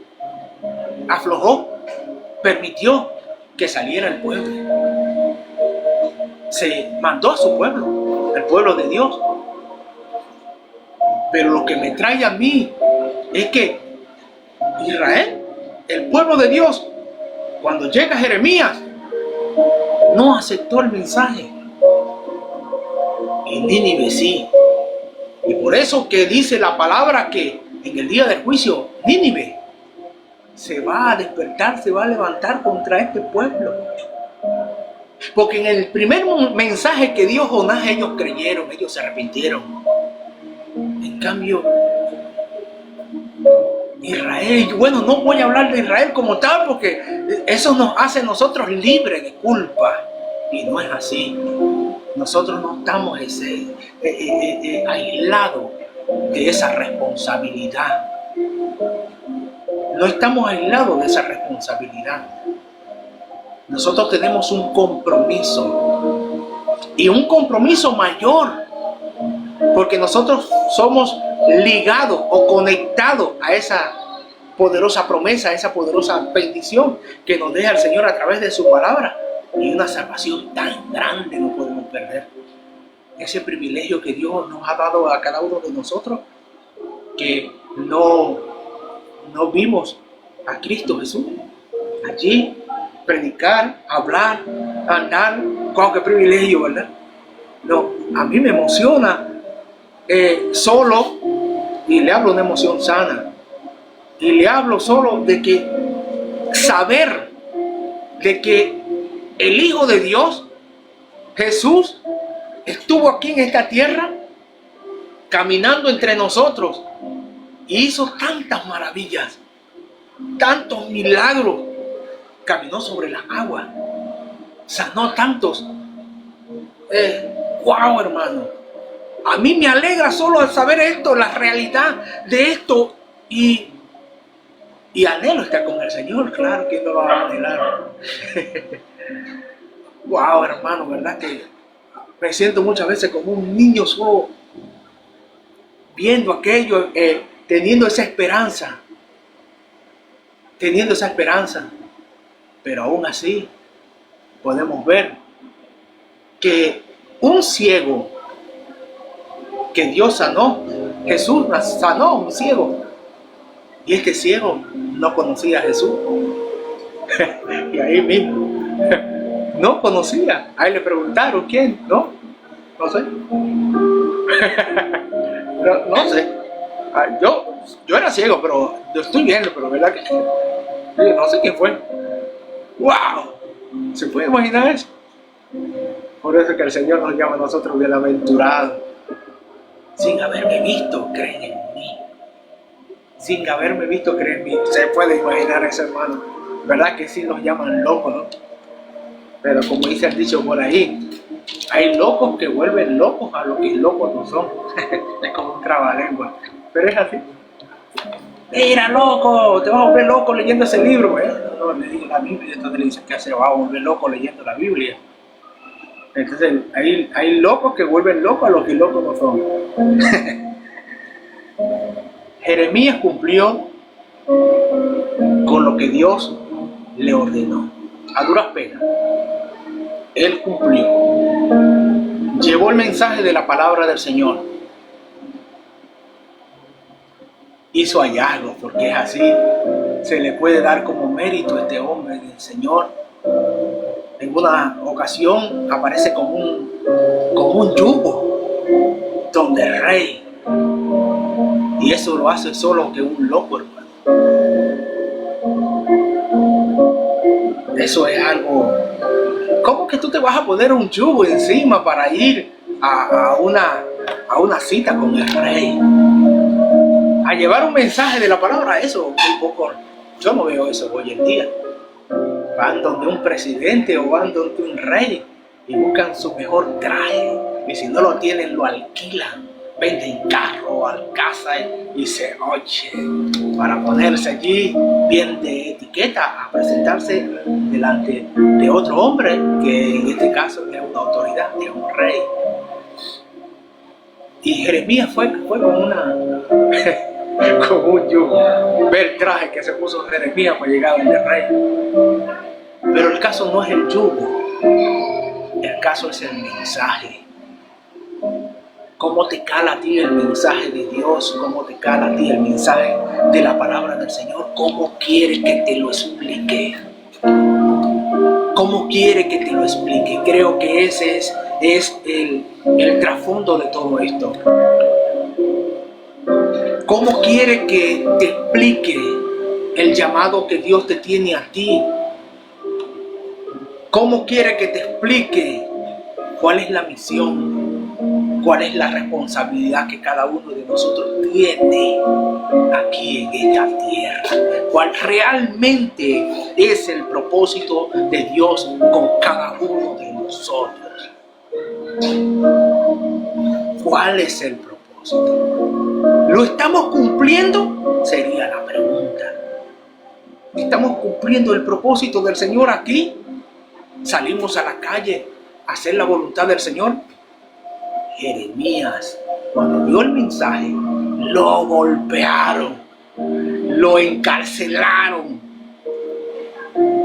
aflojó, permitió que saliera el pueblo. Se mandó a su pueblo, el pueblo de Dios. Pero lo que me trae a mí es que Israel, el pueblo de Dios, cuando llega Jeremías, no aceptó el mensaje. Y Nínive sí. Y por eso que dice la palabra que en el día del juicio, Nínive se va a despertar, se va a levantar contra este pueblo. Porque en el primer mensaje que dio Jonás, ellos creyeron, ellos se arrepintieron. En cambio, Israel, bueno, no voy a hablar de Israel como tal, porque eso nos hace nosotros libres de culpa. Y no es así. Nosotros no estamos aislados de esa responsabilidad. No estamos aislados de esa responsabilidad. Nosotros tenemos un compromiso, y un compromiso mayor, porque nosotros somos ligados o conectados a esa poderosa promesa, a esa poderosa bendición que nos deja el Señor a través de su palabra. Y una salvación tan grande no podemos perder. Ese privilegio que Dios nos ha dado a cada uno de nosotros, que no vimos a Cristo Jesús allí predicar, hablar, andar. ¡Wow, qué privilegio, ¿verdad? No, a mí me emociona solo, y le hablo de una emoción sana, y le hablo solo de que saber de que el Hijo de Dios, Jesús, estuvo aquí en esta tierra, caminando entre nosotros, y hizo tantas maravillas, tantos milagros. Caminó sobre las aguas, sanó tantos. Wow, hermano. A mí me alegra solo al saber esto, la realidad de esto, y anhelo estar con el Señor, claro que no lo va a anhelar. Wow, hermano, verdad que me siento muchas veces como un niño solo viendo aquello, teniendo esa esperanza, pero aún así podemos ver que un ciego que Dios sanó, Jesús sanó a un ciego, y este ciego no conocía a Jesús. Y ahí mismo no conocía. Ahí le preguntaron quién, no sé. no sé. Yo era ciego, pero yo estoy viendo, pero verdad que no sé quién fue. ¡Wow! ¿Se puede imaginar eso? Por eso es que el Señor nos llama a nosotros bienaventurados. Sin haberme visto, creen en mí. Sin haberme visto, creen en mí. Se puede imaginar eso, hermano. ¿Verdad que sí nos llaman locos, no? Pero como dice el dicho por ahí, hay locos que vuelven locos a lo que locos no son. Es como un trabalengua. Pero es así. Mira, loco, te vas a volver loco leyendo ese libro. No, le digo la Biblia, entonces le dicen que se va a volver loco leyendo la Biblia. Entonces hay locos que vuelven locos a los que locos no son. Jeremías cumplió con lo que Dios le ordenó, a duras penas. Él cumplió. Llevó el mensaje de la palabra del Señor. Hizo hallazgos, porque es así. Se le puede dar como mérito a este hombre del Señor. En una ocasión aparece como un yugo donde el rey, y eso lo hace solo que un loco, hermano. Eso es algo. ¿Cómo que tú te vas a poner un yugo encima para ir a una cita con el rey? A llevar un mensaje de la palabra, eso un poco. Yo no veo eso hoy en día. Van donde un presidente o van donde un rey y buscan su mejor traje, y si no lo tienen lo alquilan, venden carro, casa y se oye para ponerse allí bien de etiqueta a presentarse delante de otro hombre que en este caso es una autoridad, es un rey. Y Jeremías fue como como un yugo, ver el traje que se puso Jeremías para llegar al rey. Pero el caso no es el yugo, el caso es el mensaje. ¿Cómo te cala a ti el mensaje de Dios? ¿Cómo te cala a ti el mensaje de la palabra del Señor? ¿Cómo quiere que te lo explique? ¿Cómo quiere que te lo explique? Creo que ese es el trasfondo de todo esto. ¿Cómo quiere que te explique el llamado que Dios te tiene a ti? ¿Cómo quiere que te explique cuál es la misión? ¿Cuál es la responsabilidad que cada uno de nosotros tiene aquí en esta tierra? ¿Cuál realmente es el propósito de Dios con cada uno de nosotros? ¿Cuál es el propósito? ¿Lo estamos cumpliendo? Sería la pregunta. ¿Estamos cumpliendo el propósito del Señor aquí? ¿Salimos a la calle a hacer la voluntad del Señor? Jeremías, cuando dio el mensaje, lo golpearon, lo encarcelaron.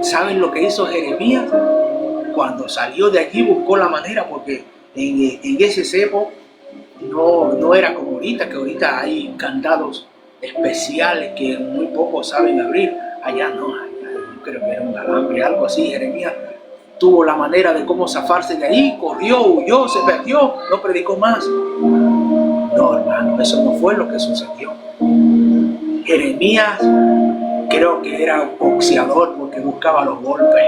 ¿Saben lo que hizo Jeremías? Cuando salió de allí buscó la manera, porque en ese cepo no era como ahorita, que ahorita hay candados especiales que muy pocos saben abrir. Allá no, allá creo que era un alambre, algo así. Jeremías tuvo la manera de cómo zafarse de ahí, corrió, huyó, se perdió, no predicó más. No, hermano, eso no fue lo que sucedió. Jeremías creo que era un boxeador porque buscaba los golpes.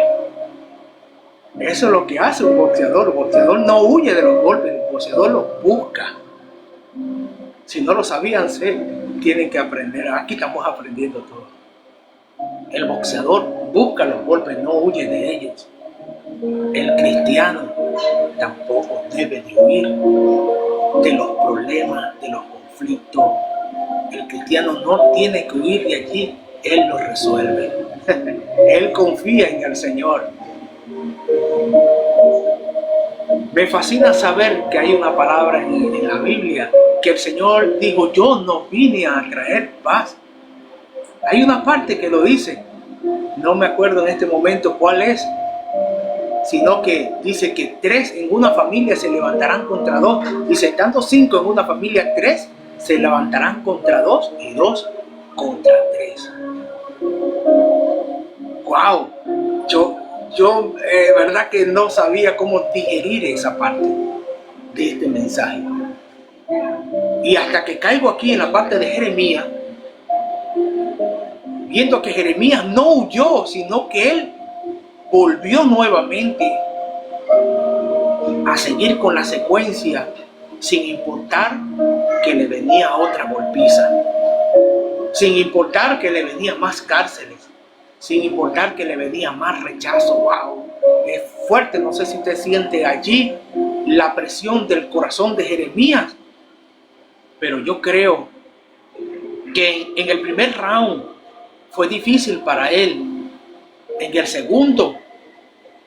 Eso es lo que hace un boxeador. El boxeador no huye de los golpes, el boxeador los busca. Si no lo sabían, tienen que aprender. Aquí estamos aprendiendo todo. El boxeador busca los golpes, no huye de ellos. El cristiano tampoco debe de huir de los problemas, de los conflictos. El cristiano no tiene que huir de allí, él los resuelve. Él confía en el Señor. Me fascina saber que hay una palabra en la Biblia que el Señor dijo: yo no vine a traer paz. Hay una parte que lo dice, no me acuerdo en este momento cuál es, sino que dice que 3 en una familia se levantarán contra 2. Dice, estando 5 en una familia, 3 se levantarán contra 2 y 2 contra 3. ¡Wow! Yo verdad que no sabía cómo digerir esa parte de este mensaje. Y hasta que caigo aquí en la parte de Jeremías, viendo que Jeremías no huyó, sino que él volvió nuevamente a seguir con la secuencia, sin importar que le venía otra golpiza, sin importar que le venía más cárceles, sin importar que le venía más rechazo. ¡Wow! Es fuerte, no sé si usted siente allí la presión del corazón de Jeremías, pero yo creo que en el primer round fue difícil para él. En el segundo,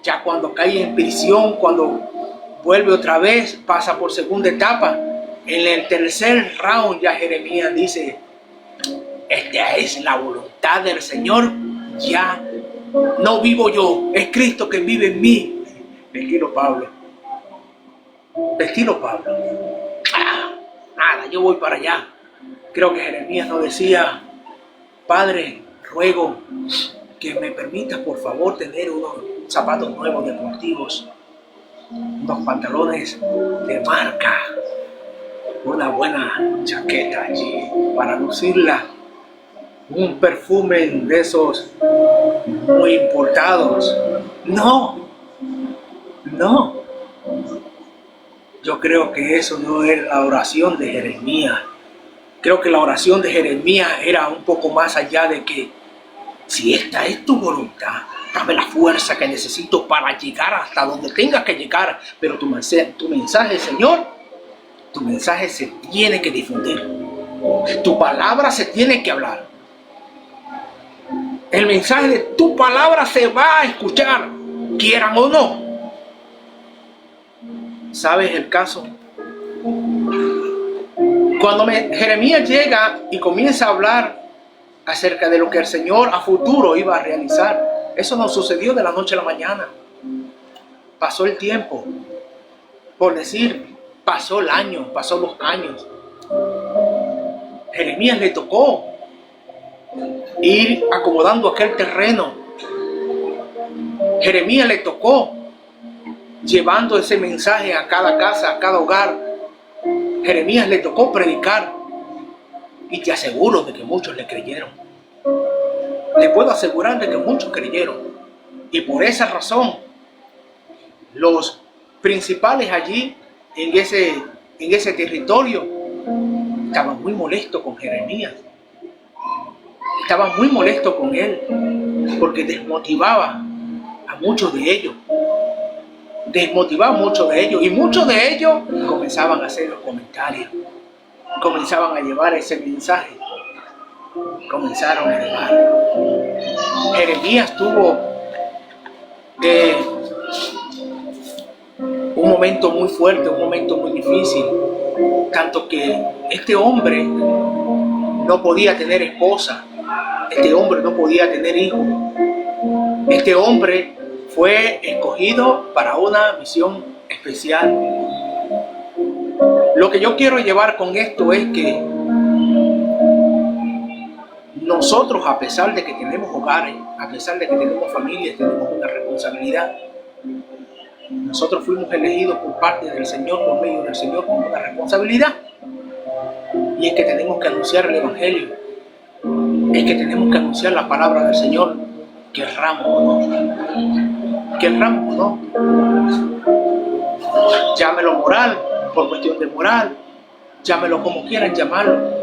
ya cuando cae en prisión, cuando vuelve otra vez, pasa por segunda etapa. En el tercer round ya Jeremías dice: esta es la voluntad del Señor, ya no vivo yo, es Cristo que vive en mí. Estilo Pablo. Nada, yo voy para allá. Creo que Jeremías no decía: Padre, ruego que me permitas por favor tener unos zapatos nuevos deportivos, unos pantalones de marca, una buena chaqueta allí para lucirla, un perfume de esos muy importados. No. Yo creo que eso no es la oración de Jeremías. Creo que la oración de Jeremías era un poco más allá de que: si esta es tu voluntad, dame la fuerza que necesito para llegar hasta donde tengas que llegar. Pero tu mensaje, Señor, tu mensaje se tiene que difundir. Tu palabra se tiene que hablar. El mensaje de tu palabra se va a escuchar, quieran o no. ¿Sabes el caso? Cuando Jeremías llega y comienza a hablar acerca de lo que el Señor a futuro iba a realizar, eso no sucedió de la noche a la mañana. Pasó el tiempo. Por decir, pasó el año, pasó 2 años. Jeremías le tocó ir acomodando aquel terreno. Jeremías le tocó llevando ese mensaje a cada casa, a cada hogar. Jeremías le tocó predicar. Y te aseguro de que muchos le creyeron. Le puedo asegurar de que muchos creyeron. Y por esa razón, los principales allí en ese territorio estaban muy molestos con Jeremías. Estaban muy molestos con él porque desmotivaba a muchos de ellos. Y muchos de ellos comenzaban a hacer los comentarios, comenzaban a llevar ese mensaje, comenzaron a llevar. Jeremías tuvo un momento muy fuerte, un momento muy difícil, tanto que este hombre no podía tener esposa, este hombre no podía tener hijos, este hombre fue escogido para una misión especial. Lo que yo quiero llevar con esto es que nosotros, a pesar de que tenemos hogares, a pesar de que tenemos familias, tenemos una responsabilidad. Nosotros fuimos elegidos por parte del Señor, por medio del Señor, con una responsabilidad. Y es que tenemos que anunciar el Evangelio. Es que tenemos que anunciar la palabra del Señor, querramos o no. Querramos o no. Llámelo moral, por cuestión de moral. Llámelo como quieran llamarlo.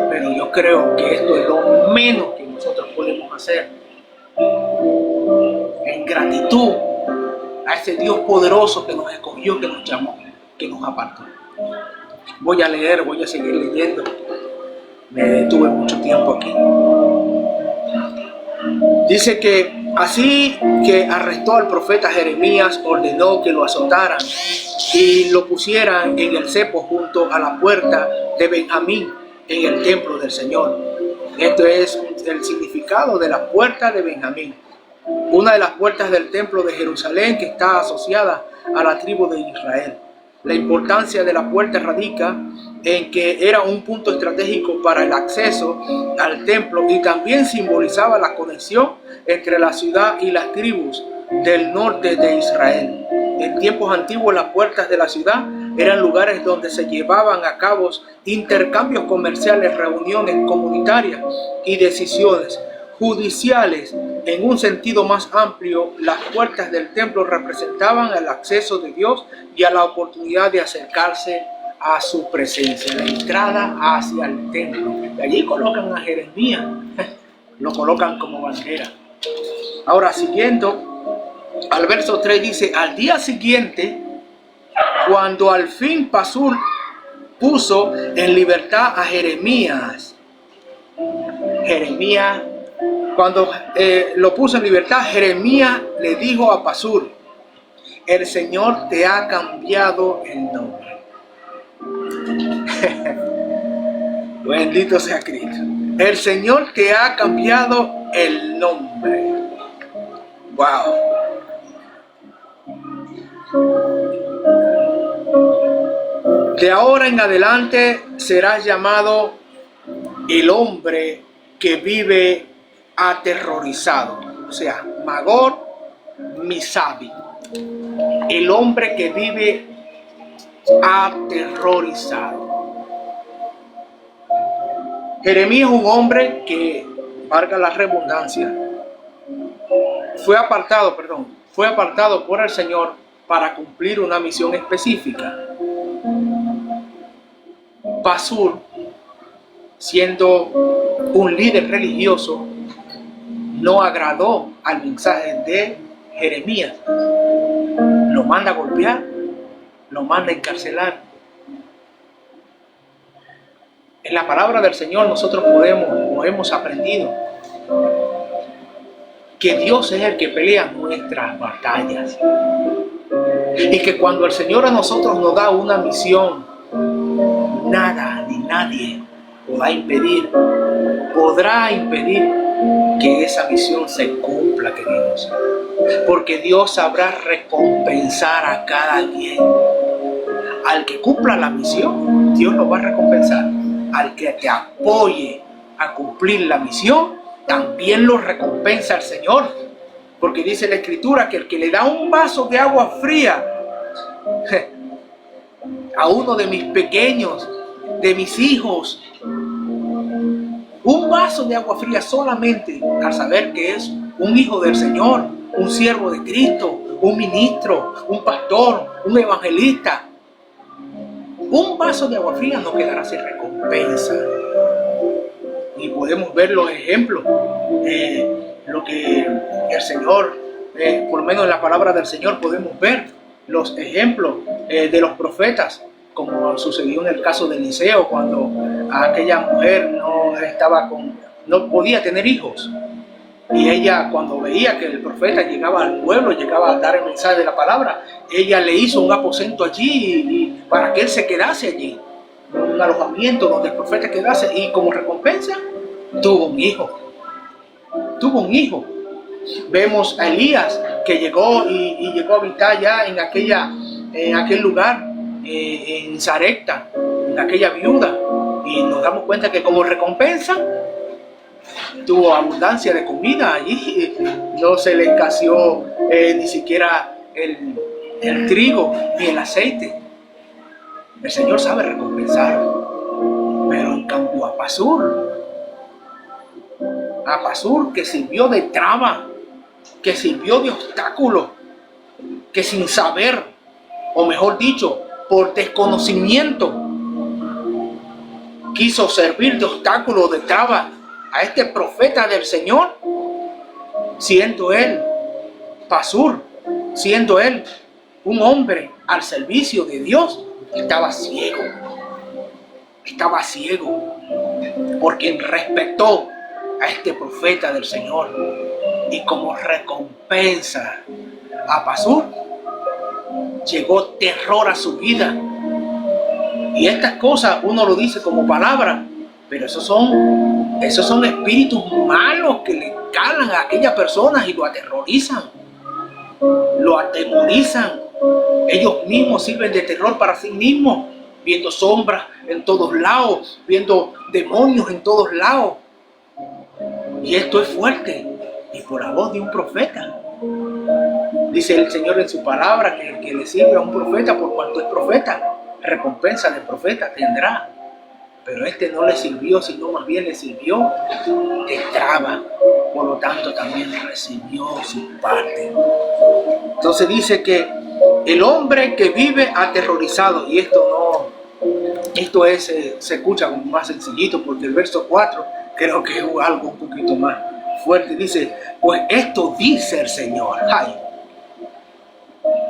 Pero yo creo que esto es lo menos que nosotros podemos hacer. En gratitud a ese Dios poderoso que nos escogió, que nos llamó, que nos apartó. Voy a leer, voy a seguir leyendo. Me detuve mucho tiempo aquí. Dice que así que arrestó al profeta Jeremías, ordenó que lo azotaran y lo pusieran en el cepo junto a la puerta de Benjamín en el templo del Señor. Esto es el significado de la puerta de Benjamín, una de las puertas del templo de Jerusalén que está asociada a la tribu de Israel. La importancia de la puerta radica en que era un punto estratégico para el acceso al templo y también simbolizaba la conexión entre la ciudad y las tribus del norte de Israel. En tiempos antiguos, las puertas de la ciudad eran lugares donde se llevaban a cabo intercambios comerciales, reuniones comunitarias y decisiones judiciales. En un sentido más amplio, las puertas del templo representaban el acceso de Dios y a la oportunidad de acercarse a su presencia, la entrada hacia el templo. Y allí colocan a Jeremías, lo colocan como bandera. Ahora, siguiendo al verso 3, dice: al día siguiente, cuando al fin Pasur puso en libertad a Jeremías, cuando lo puso en libertad, Jeremías le dijo a Pasur: el Señor te ha cambiado el nombre. Bendito sea Cristo. El Señor te ha cambiado el nombre. Wow. De ahora en adelante serás llamado el hombre que vive aterrorizado. O sea, Magor Misabi. El hombre que vive aterrorizado. Jeremías es un hombre que, valga la redundancia, fue apartado por el Señor para cumplir una misión específica. Pasur, siendo un líder religioso, no agradó al mensaje de Jeremías. Lo manda a golpear, lo manda a encarcelar. En la palabra del Señor nosotros hemos aprendido que Dios es el que pelea nuestras batallas. Y que cuando el Señor a nosotros nos da una misión, nada ni nadie podrá impedir que esa misión se cumpla, queridos. Porque Dios sabrá recompensar a cada quien. Al que cumpla la misión, Dios lo va a recompensar. Al que te apoye a cumplir la misión, también lo recompensa el Señor. Porque dice la Escritura que el que le da un vaso de agua fría a uno de mis pequeños, de mis hijos, un vaso de agua fría solamente al saber que es un hijo del Señor, un siervo de Cristo, un ministro, un pastor, un evangelista, un vaso de agua fría no quedará sin recompensa. Y podemos ver los ejemplos, lo que el Señor, por lo menos en la palabra del Señor podemos ver los ejemplos de los profetas, como sucedió en el caso de Eliseo, cuando aquella mujer no podía tener hijos. Y ella, cuando veía que el profeta llegaba al pueblo, llegaba a dar el mensaje de la palabra, ella le hizo un aposento allí para que él se quedase allí, un alojamiento donde el profeta quedase, y como recompensa tuvo un hijo. Vemos a Elías que llegó y llegó a habitar ya en aquel lugar, en Sarepta, en aquella viuda, y nos damos cuenta que como recompensa tuvo abundancia de comida allí, no se le escaseó ni siquiera el trigo ni el aceite. El Señor sabe recompensar. Pero en cambio a Pasur que sirvió de traba, que sirvió de obstáculo, que sin saber, o mejor dicho, por desconocimiento, quiso servir de obstáculo, de traba a este profeta del Señor, siendo él, Pasur, siendo él un hombre al servicio de Dios, estaba ciego, porque respetó a este profeta del Señor, y como recompensa a Pasur llegó terror a su vida. Y estas cosas uno lo dice como palabra, pero esos son espíritus malos que le calan a aquellas personas y lo aterrorizan, lo atemorizan. Ellos mismos sirven de terror para sí mismos, viendo sombras en todos lados, viendo demonios en todos lados. Y esto es fuerte, y por la voz de un profeta. Dice el Señor en su palabra que el que le sirve a un profeta, por cuanto es profeta, recompensa del profeta tendrá. Pero este no le sirvió, sino más bien le sirvió de traba. Por lo tanto, también recibió su parte. Entonces dice que el hombre que vive aterrorizado, y esto se escucha como más sencillito, porque el verso 4 creo que es algo un poquito más fuerte. Dice, pues esto dice el Señor: ay,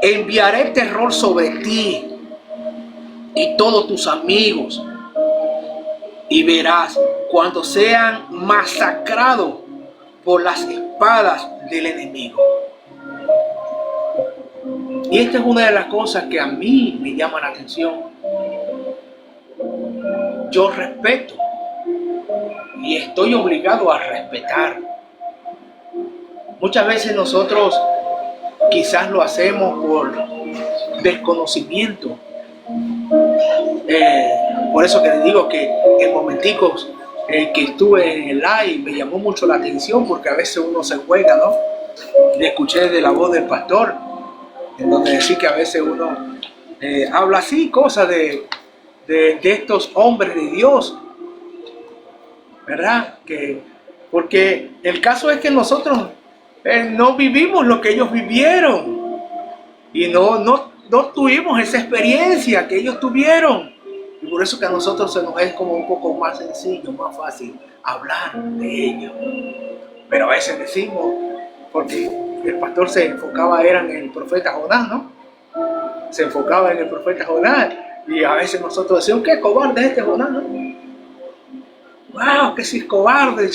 enviaré terror sobre ti y todos tus amigos, y verás cuando sean masacrados por las espadas del enemigo. Y esta es una de las cosas que a mí me llama la atención. Yo respeto y estoy obligado a respetar. Muchas veces nosotros quizás lo hacemos por desconocimiento. Por eso que les digo que en momenticos que estuve en el live me llamó mucho la atención, porque a veces uno se juega, ¿no? Le escuché de la voz del pastor, en donde decía que a veces uno habla así, cosas de estos hombres de Dios, ¿verdad? Porque el caso es que nosotros no vivimos lo que ellos vivieron, y no tuvimos esa experiencia que ellos tuvieron, y por eso que a nosotros se nos es como un poco más sencillo, más fácil hablar de ellos. Pero a veces decimos, porque el pastor se enfocaba en el profeta Jonás, ¿no? Se enfocaba en el profeta Jonás, y a veces nosotros decimos, qué cobarde es este Jonás, ¿no? Wow, que si es cobarde.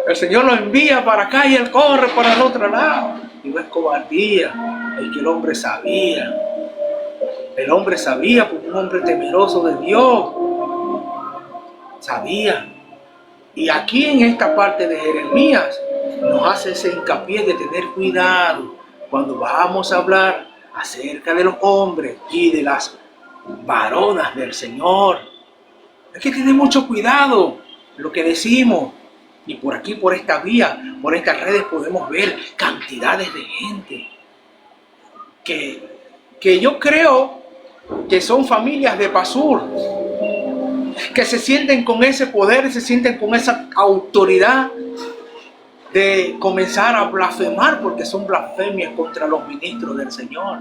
El Señor lo envía para acá y él corre para el otro lado. Y no es cobardía, es que el hombre sabía. El hombre sabía, porque un hombre temeroso de Dios sabía. Y aquí en esta parte de Jeremías nos hace ese hincapié de tener cuidado cuando vamos a hablar acerca de los hombres y de las varonas del Señor. Hay que tener mucho cuidado lo que decimos. Y por aquí, por esta vía, por estas redes, podemos ver cantidades de gente que yo creo que son familias de Pasur, que se sienten con ese poder, se sienten con esa autoridad de comenzar a blasfemar, porque son blasfemias contra los ministros del Señor.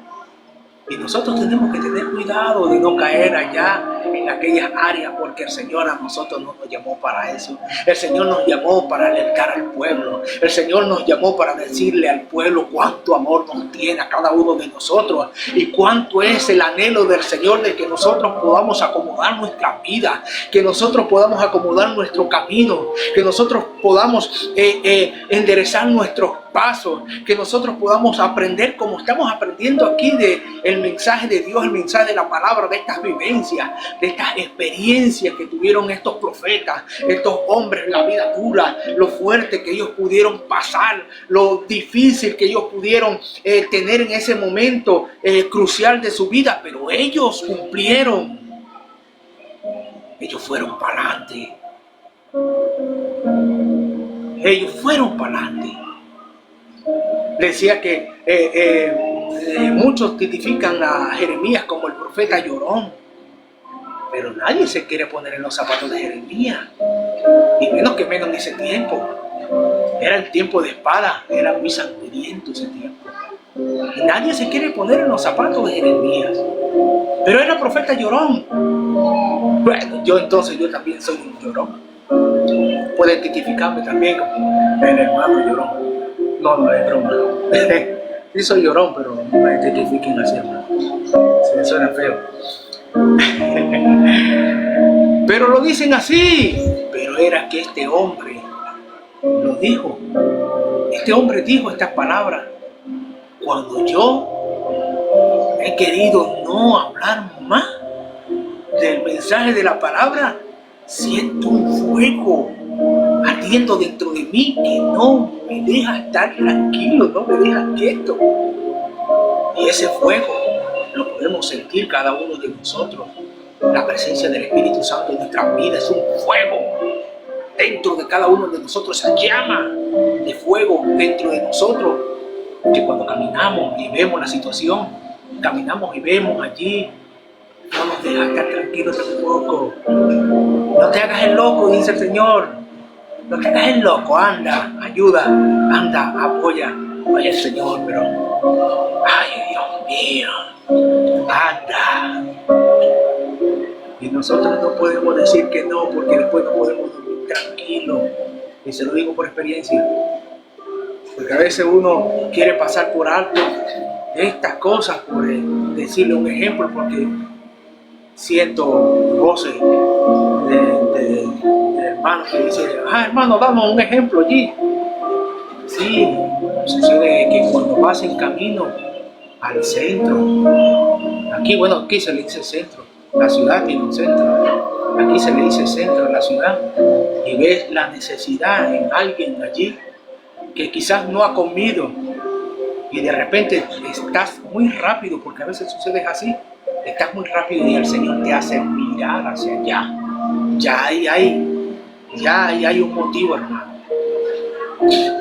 Y nosotros tenemos que tener cuidado de no caer allá en aquellas áreas, porque el Señor a nosotros no nos llamó para eso. El Señor nos llamó para alertar al pueblo. El Señor nos llamó para decirle al pueblo cuánto amor nos tiene a cada uno de nosotros, y cuánto es el anhelo del Señor de que nosotros podamos acomodar nuestra vida, que nosotros podamos acomodar nuestro camino, que nosotros podamos enderezar nuestros pasos, que nosotros podamos aprender como estamos aprendiendo aquí de el mensaje de Dios, el mensaje de la palabra, de estas vivencias, de estas experiencias que tuvieron estos profetas, estos hombres, la vida dura, lo fuerte que ellos pudieron pasar, lo difícil que ellos pudieron tener en ese momento crucial de su vida, pero ellos cumplieron, ellos fueron para adelante. ellos fueron para adelante. Decía que muchos tipifican a Jeremías como el profeta llorón, pero nadie se quiere poner en los zapatos de Jeremías, y menos en ese tiempo. Era el tiempo de espada, era muy sangriento ese tiempo. Y nadie se quiere poner en los zapatos de Jeremías, pero era profeta llorón. Bueno, yo también soy un llorón. Puede identificarme también como el hermano llorón. No es broma. Sí soy llorón, pero no me identifiquen así, hermano. Se me suena feo. Pero lo dicen así. Pero era que este hombre lo dijo. Este hombre dijo estas palabras. Cuando yo he querido no hablar más del mensaje de la palabra, siento un fuego ardiendo dentro de mí que no me deja estar tranquilo, no me deja quieto. Y ese fuego lo podemos sentir cada uno de nosotros. La presencia del Espíritu Santo en nuestras vidas es un fuego dentro de cada uno de nosotros, esa llama de fuego dentro de nosotros, que cuando caminamos y vemos la situación, caminamos y vemos allí, no nos deja estar tranquilos tampoco. No te hagas el loco, dice el Señor. No te hagas el loco, anda, ayuda, anda, apoya. Vaya el Señor, pero ay, Dios mío, anda. Y nosotros no podemos decir que no, porque después no podemos dormir tranquilos. Y se lo digo por experiencia. Porque a veces uno quiere pasar por alto estas cosas, por decirle un ejemplo, porque siento voces de hermanos que dicen, hermano, damos un ejemplo allí. Sí, sucede que cuando vas en camino al centro, aquí se le dice centro, la ciudad tiene un centro, aquí se le dice centro de la ciudad, y ves la necesidad en alguien allí que quizás no ha comido, y de repente estás muy rápido, porque a veces sucede así, estás muy rápido y el Señor te hace mirar hacia allá. Ya hay un motivo, hermano.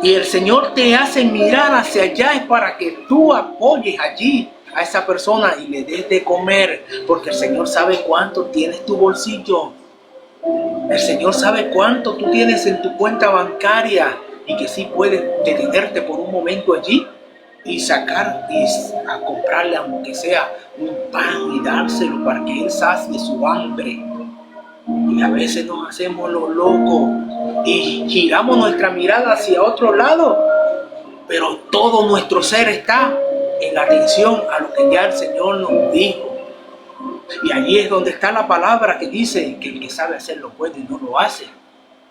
Y el Señor te hace mirar hacia allá es para que tú apoyes allí a esa persona y le des de comer, porque el Señor sabe cuánto tienes tu bolsillo. El Señor sabe cuánto tú tienes en tu cuenta bancaria y que sí puedes detenerte por un momento allí y sacar y a comprarle, aunque sea un pan, y dárselo para que él sacie su hambre. Y a veces nos hacemos los locos y giramos nuestra mirada hacia otro lado, pero todo nuestro ser está en atención a lo que ya el Señor nos dijo. Y allí es donde está la palabra que dice que el que sabe hacer lo bueno y no lo hace,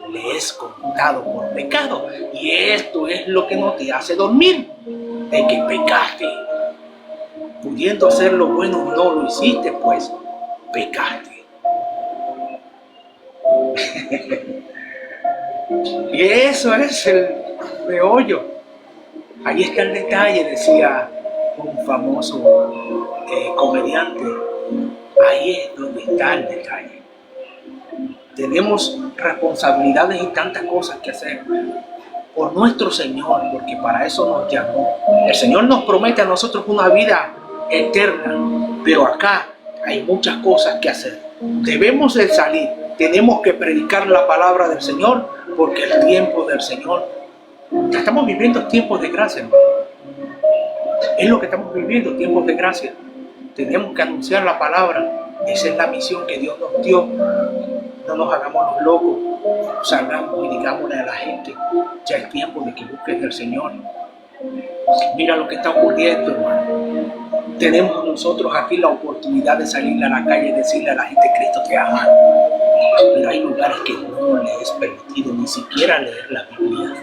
le es computado por pecado. Y esto es lo que no te hace dormir, de que pecaste. Pudiendo hacer lo bueno, no lo hiciste, pues pecaste. Y eso es el meollo. Ahí está el detalle, decía un famoso comediante. Ahí es donde está el detalle. Tenemos responsabilidades y tantas cosas que hacer por nuestro Señor, porque para eso nos llamó. El Señor nos promete a nosotros una vida eterna, pero acá hay muchas cosas que hacer. Debemos de salir, tenemos que predicar la palabra del Señor, porque el tiempo del Señor, estamos viviendo tiempos de gracia, hermano. Es lo que estamos viviendo, tiempos de gracia. Tenemos que anunciar la palabra. Esa es la misión que Dios nos dio. No nos hagamos los locos, salgamos y digámosle a la gente, ya es tiempo de que busques al Señor. Mira lo que está ocurriendo, hermano. Tenemos nosotros aquí la oportunidad de salir a la calle y decirle a la gente, Cristo te ama. Pero hay lugares que no les es permitido ni siquiera leer la Biblia.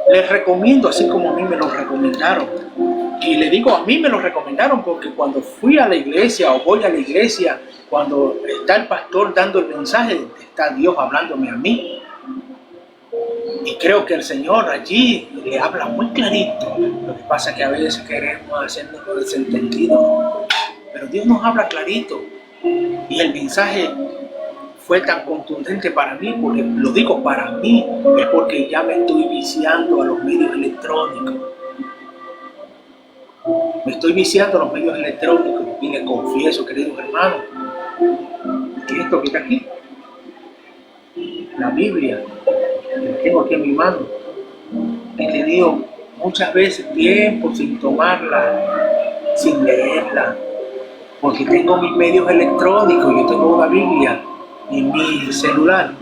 Les recomiendo, así como a mí me lo recomendaron. Y le digo, a mí me lo recomendaron porque cuando fui a la iglesia o voy a la iglesia, cuando está el pastor dando el mensaje, está Dios hablándome a mí. Y creo que el Señor allí le habla muy clarito. Lo que pasa es que a veces queremos hacernos desentendidos. Pero Dios nos habla clarito. Y el mensaje fue tan contundente para mí, porque lo digo para mí, es porque ya me estoy viciando a los medios electrónicos. Me estoy viciando a los medios electrónicos y les confieso, queridos hermanos, que esto que está aquí, la Biblia, que la tengo aquí en mi mano, he tenido muchas veces tiempo sin tomarla, sin leerla, porque tengo mis medios electrónicos, yo tengo una Biblia en mi celular,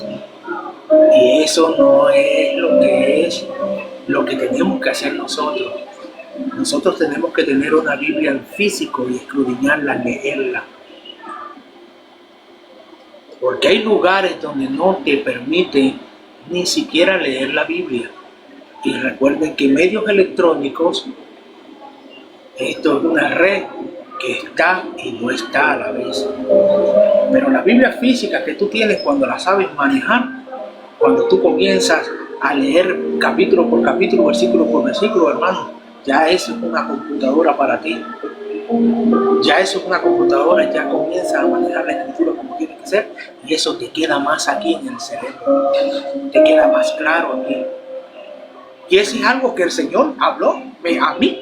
y eso no es lo que tenemos que hacer nosotros. Nosotros tenemos que tener una Biblia en físico y escudriñarla, leerla. Porque hay lugares donde no te permiten ni siquiera leer la Biblia. Y recuerden que medios electrónicos, esto es una red que está y no está a la vez. Pero la Biblia física que tú tienes, cuando la sabes manejar, cuando tú comienzas a leer capítulo por capítulo, versículo por versículo, hermano, ya eso es una computadora para ti. Ya eso es una computadora, ya comienzas a manejar la escritura como tiene que ser, y eso te queda más aquí en el cerebro, te queda más claro aquí. Y eso es algo que el Señor habló a mí.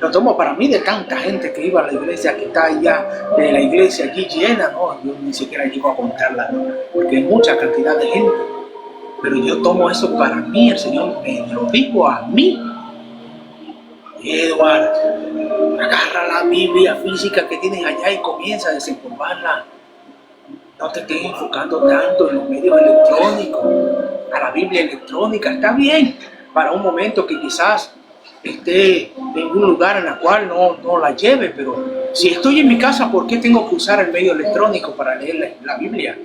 Lo tomo para mí de tanta gente que iba a la iglesia, que está allá, de la iglesia allí llena, no, yo ni siquiera llego a contarla, ¿no? Porque hay mucha cantidad de gente. Pero yo tomo eso para mí, el Señor me lo dijo a mí. Eduardo, agarra la Biblia física que tienes allá y comienza a desempolvarla. No te estés enfocando tanto en los medios electrónicos. A la Biblia electrónica está bien para un momento que quizás esté en un lugar en el cual no la lleve, pero si estoy en mi casa, ¿por qué tengo que usar el medio electrónico para leer la Biblia?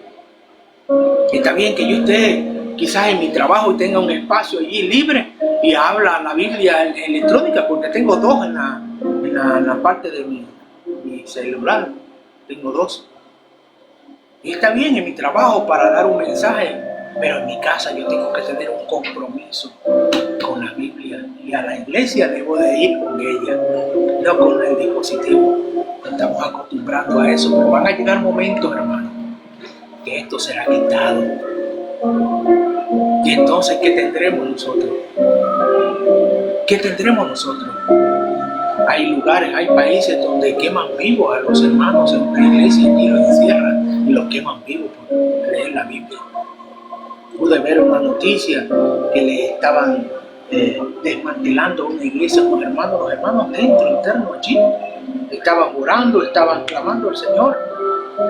Está bien que yo esté quizás en mi trabajo y tenga un espacio allí libre y habla la Biblia electrónica, porque tengo dos en la parte de mi celular, tengo dos. Y está bien en mi trabajo para dar un mensaje, pero en mi casa yo tengo que tener un compromiso con la Biblia, y a la iglesia debo de ir con ella, no con el dispositivo. No estamos acostumbrados a eso, pero van a llegar momentos, hermano, que esto será quitado. Y entonces, ¿qué tendremos nosotros? ¿Qué tendremos nosotros? Hay lugares, hay países donde queman vivos a los hermanos en una iglesia y los encierran y los queman vivos por leer la Biblia. Pude ver una noticia que le estaban desmantelando una iglesia con los hermanos dentro, internos allí. Estaban orando, estaban clamando al Señor,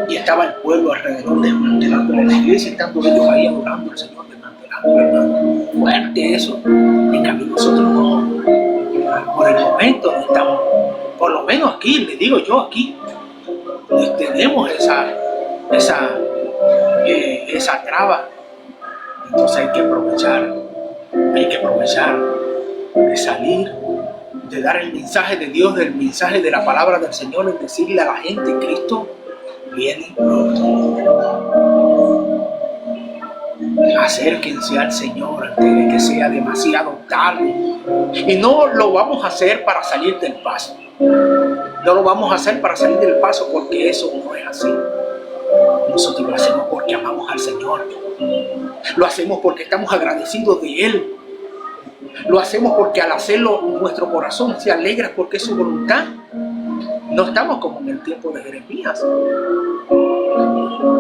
y estaba el pueblo alrededor desmantelando la iglesia, estando ellos ahí adorando al Señor, desmantelando, hermano. Fuerte eso. En cambio nosotros no, por el momento no estamos, por lo menos aquí, le digo yo aquí, tenemos esa traba. Entonces hay que aprovechar de salir, de dar el mensaje de Dios, del mensaje de la palabra del Señor, en decirle a la gente: Cristo viene pronto. Acérquense al Señor antes de que sea demasiado tarde. Y no lo vamos a hacer para salir del paso. No lo vamos a hacer para salir del paso, porque eso no es así. Nosotros lo hacemos porque amamos al Señor. Lo hacemos porque estamos agradecidos de Él. Lo hacemos porque al hacerlo nuestro corazón se alegra porque es su voluntad. No estamos como en el tiempo de Jeremías,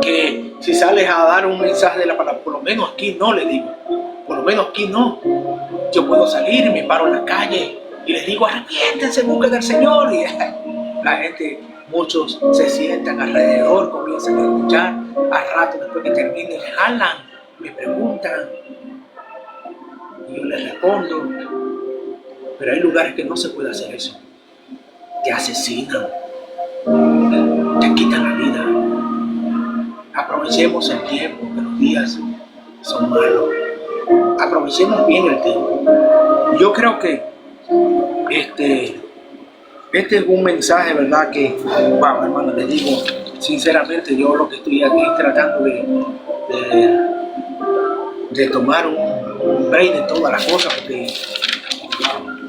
que si sales a dar un mensaje de la palabra, por lo menos aquí no, le digo, por lo menos aquí no. Yo puedo salir y me paro en la calle y les digo: arrepiéntense, busquen del Señor. Y la gente, muchos se sientan alrededor, comienzan a escuchar. Al rato, después que termine, me jalan, me preguntan y yo les respondo. Pero hay lugares que no se puede hacer eso. Te asesinan, te quitan la vida. Aprovechemos el tiempo, que los días son malos. Aprovechemos bien el tiempo. Yo creo que este es un mensaje, ¿verdad? Que, wow, hermano, les digo sinceramente, yo lo que estoy aquí tratando de tomar un break de todas las cosas, porque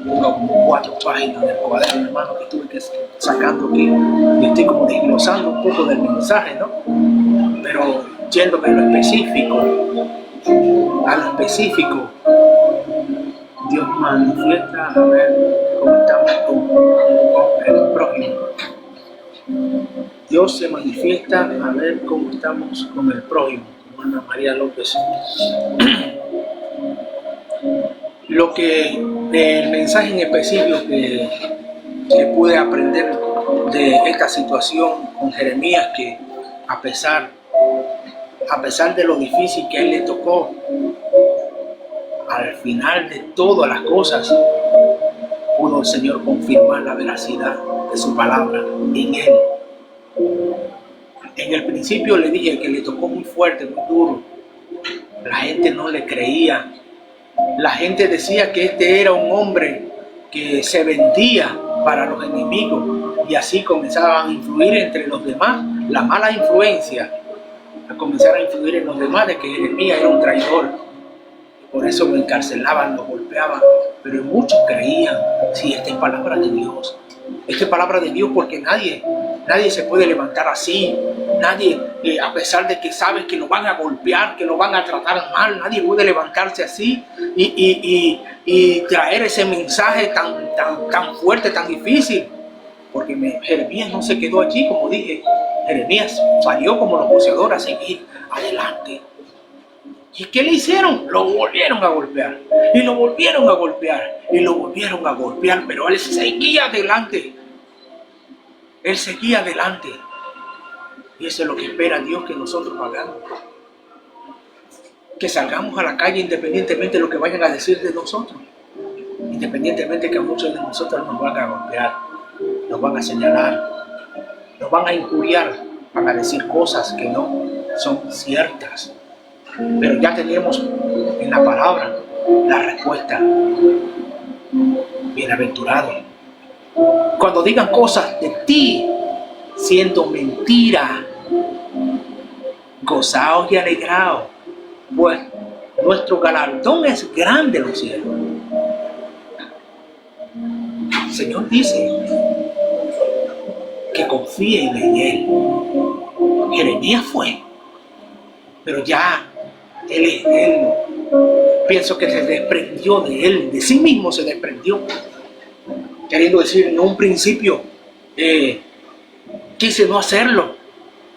tengo como 4 páginas del cuaderno, hermano, que tuve que sacando aquí, y estoy como desglosando un poco del mensaje, ¿no? Pero yendo de lo específico a lo específico, Dios manifiesta a ver cómo estamos con el prójimo. Dios se manifiesta a ver cómo estamos con el prójimo, hermana María López. Lo que el mensaje en específico que pude aprender de esta situación con Jeremías, que a pesar de lo difícil que a él le tocó, al final de todas las cosas pudo el Señor confirmar la veracidad de su palabra en él. En el principio le dije que le tocó muy fuerte, muy duro. La gente no le creía. La gente decía que este era un hombre que se vendía para los enemigos, y así comenzaban a influir entre los demás. La mala influencia a comenzar a influir en los demás de que Jeremías era un traidor. Por eso lo encarcelaban, lo golpeaban. Pero muchos creían, sí, esta es palabra de Dios. Esta es palabra de Dios, porque nadie se puede levantar así. Nadie, a pesar de que sabe que lo van a golpear, que lo van a tratar mal, nadie puede levantarse así y traer ese mensaje tan fuerte, tan difícil. Porque Jeremías no se quedó allí, como dije. Jeremías salió como los boxeadores a seguir adelante. ¿Y qué le hicieron? Lo volvieron a golpear. Y lo volvieron a golpear. Y lo volvieron a golpear. Pero él seguía adelante. Él seguía adelante. Y eso es lo que espera Dios que nosotros hagamos. Que salgamos a la calle independientemente de lo que vayan a decir de nosotros. Independientemente que a muchos de nosotros nos van a golpear. Nos van a señalar. Nos van a injuriar. Van a decir cosas que no son ciertas. Pero ya tenemos en la palabra la respuesta. Bienaventurado. Cuando digan cosas de ti siendo mentira, gozaos y alegraos, pues nuestro galardón es grande en los cielos. El Señor dice que confíen en Él. Jeremías fue, pero ya él pienso que se desprendió de él, de sí mismo se desprendió, queriendo decir, en un principio quise no hacerlo,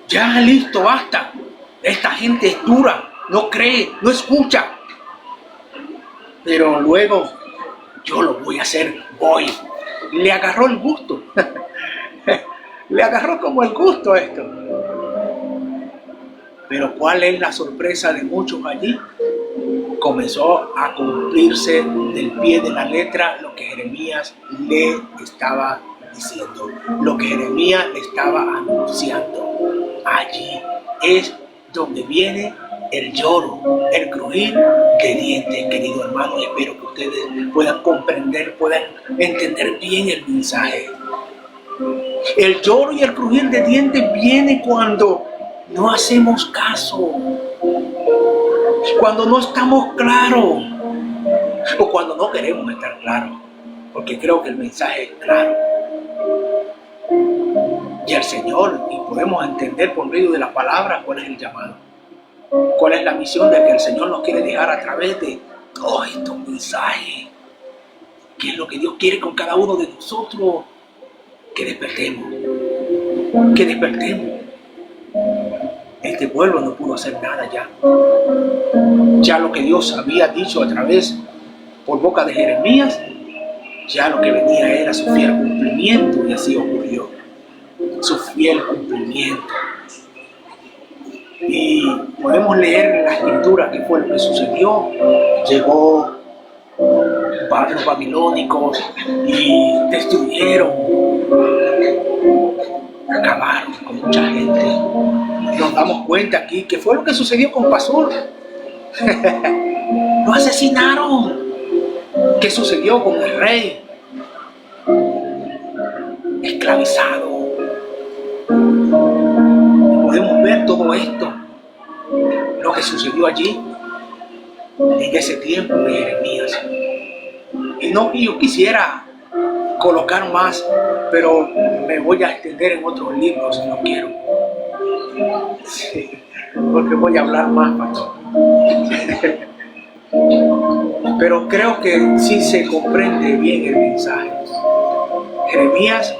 ya listo, basta, esta gente es dura, no cree, no escucha, pero luego yo lo voy a hacer, voy. Le agarró el gusto, le agarró como el gusto a esto. Pero ¿cuál es la sorpresa de muchos allí? Comenzó a cumplirse del pie de la letra lo que Jeremías le estaba diciendo, lo que Jeremías le estaba anunciando. Allí es donde viene el lloro, el crujir de dientes, querido hermano. Espero que ustedes puedan comprender, puedan entender bien el mensaje. El lloro y el crujir de dientes viene cuando no hacemos caso, cuando no estamos claros o cuando no queremos estar claros, porque creo que el mensaje es claro. Y el Señor, y podemos entender por medio de la palabra cuál es el llamado, cuál es la misión de que el Señor nos quiere dejar a través de todos estos mensajes, qué es lo que Dios quiere con cada uno de nosotros, que despertemos, que despertemos. Este pueblo no pudo hacer nada ya. Ya lo que Dios había dicho a través, por boca de Jeremías, ya lo que venía era su fiel cumplimiento, y así ocurrió. Su fiel cumplimiento. Y podemos leer en la escritura qué fue lo que sucedió. Llegó los babilónicos y destruyeron, acabaron con mucha gente. Nos damos cuenta aquí que fue lo que sucedió con Pasur. Lo asesinaron. ¿Qué sucedió con el rey? Esclavizado. Podemos ver todo esto, lo que sucedió allí en ese tiempo de Jeremías. Y no que yo quisiera colocar más, pero me voy a extender en otros libros, no quiero. Sí. porque voy a hablar más, pastor. Pero creo que sí se comprende bien el mensaje. Jeremías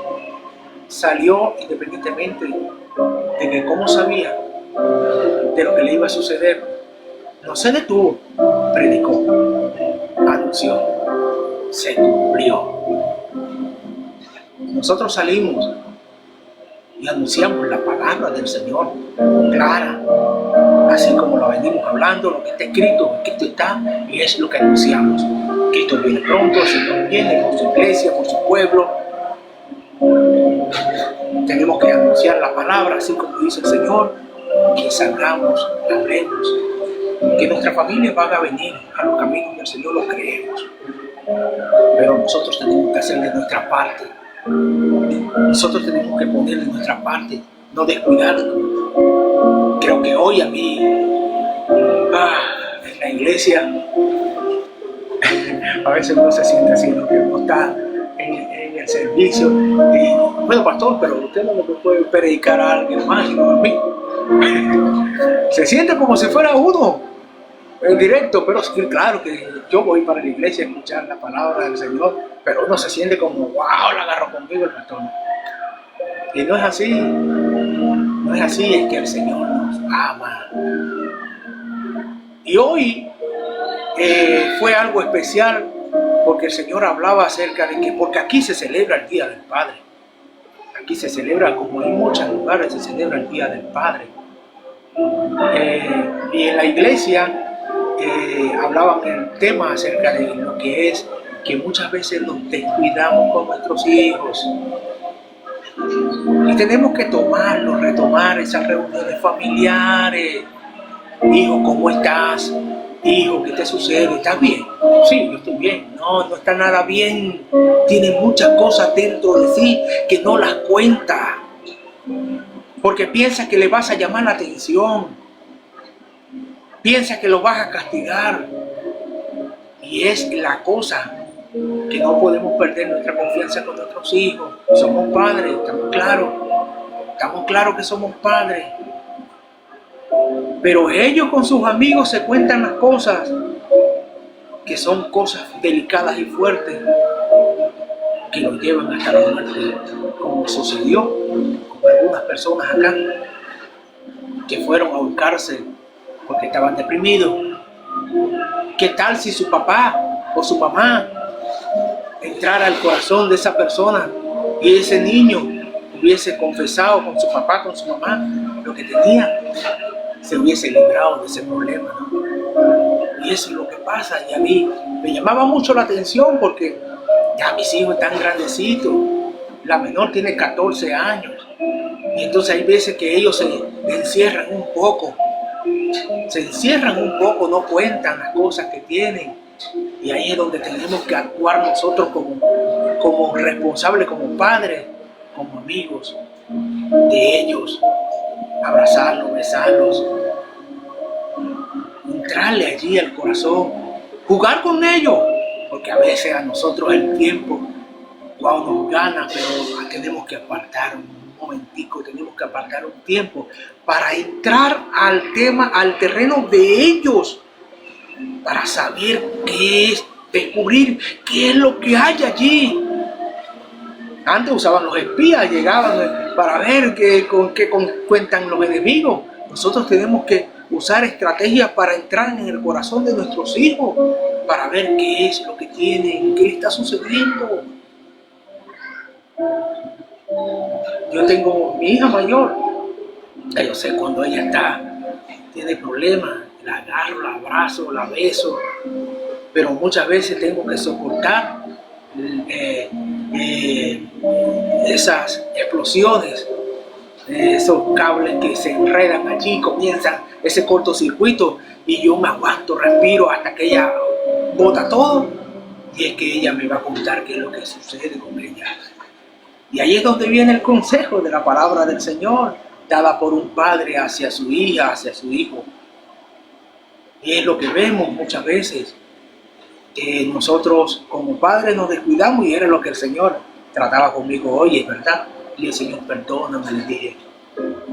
salió independientemente de que cómo sabía de lo que le iba a suceder. No se detuvo, predicó, anunció, se cumplió. Nosotros salimos y anunciamos la palabra del Señor clara, así como lo venimos hablando, lo que está escrito, Cristo está, y es lo que anunciamos. Cristo viene pronto, el Señor viene por su iglesia, por su pueblo. Tenemos que anunciar la palabra, así como dice el Señor, que salgamos, hablemos, que nuestra familia van a venir a los caminos del Señor, lo creemos. Pero nosotros tenemos que hacer de nuestra parte. Nosotros tenemos que poner de nuestra parte, no descuidarnos. Creo que hoy a mí, en la iglesia, a veces uno se siente así, ¿no? Que uno está en el servicio y, bueno, pastor, pero usted no me puede predicar a alguien más, sino a mí. Se siente como si fuera uno en directo, pero sí, claro que yo voy para la iglesia a escuchar la palabra del Señor, pero uno se siente como, wow, la agarró conmigo el pastor. Y no es así, no es así, es que el Señor nos ama. Y hoy fue algo especial porque el Señor hablaba acerca de que, porque aquí se celebra el Día del Padre. Aquí se celebra, como en muchos lugares se celebra el Día del Padre. Y en la iglesia hablaban el tema acerca de lo que es que muchas veces nos descuidamos con nuestros hijos. Y tenemos que retomar esas reuniones familiares. Hijo, ¿cómo estás? Hijo, ¿qué te sucede? ¿Estás bien? Sí, yo estoy bien. No, no está nada bien. Tiene muchas cosas dentro de sí que no las cuenta. Porque piensa que le vas a llamar la atención. Piensa que lo vas a castigar. Y es la cosa que no podemos perder nuestra confianza con nuestros hijos. Somos padres, estamos claros que somos padres. Pero ellos con sus amigos se cuentan las cosas que son cosas delicadas y fuertes que los llevan hasta la muerte, como sucedió con algunas personas acá que fueron a ahorcarse porque estaban deprimidos. ¿Qué tal si su papá o su mamá entrara al corazón de esa persona y ese niño hubiese confesado con su papá, con su mamá, lo que tenía? Se hubiese librado de ese problema, ¿no? Y eso es lo que pasa. Y a mí me llamaba mucho la atención porque ya mis hijos están grandecitos. La menor tiene 14 años. Y entonces hay veces que ellos se encierran un poco. No cuentan las cosas que tienen. Y ahí es donde tenemos que actuar nosotros como responsables, como padres, como amigos de ellos. Abrazarlos, besarlos, entrarle allí al corazón, jugar con ellos, porque a veces a nosotros el tiempo, wow, nos gana, pero tenemos que apartar un momentico, tenemos que apartar un tiempo para entrar al tema, al terreno de ellos, para saber qué es, descubrir qué es lo que hay allí. Antes usaban los espías, llegaban para ver qué cuentan los enemigos. Nosotros tenemos que usar estrategias para entrar en el corazón de nuestros hijos, para ver qué es lo que tienen, qué le está sucediendo. Yo tengo mi hija mayor, yo sé cuando ella tiene problemas, la agarro, la abrazo, la beso, pero muchas veces tengo que soportar esas explosiones, esos cables que se enredan allí, comienzan ese cortocircuito y yo me aguanto, respiro hasta que ella bota todo, y es que ella me va a contar qué es lo que sucede con ella. Y ahí es donde viene el consejo de la palabra del Señor, dada por un padre hacia su hija, hacia su hijo. Y es lo que vemos muchas veces, que nosotros como padres nos descuidamos, y era lo que el Señor trataba conmigo hoy, es verdad. Y el Señor, perdóname, le dije,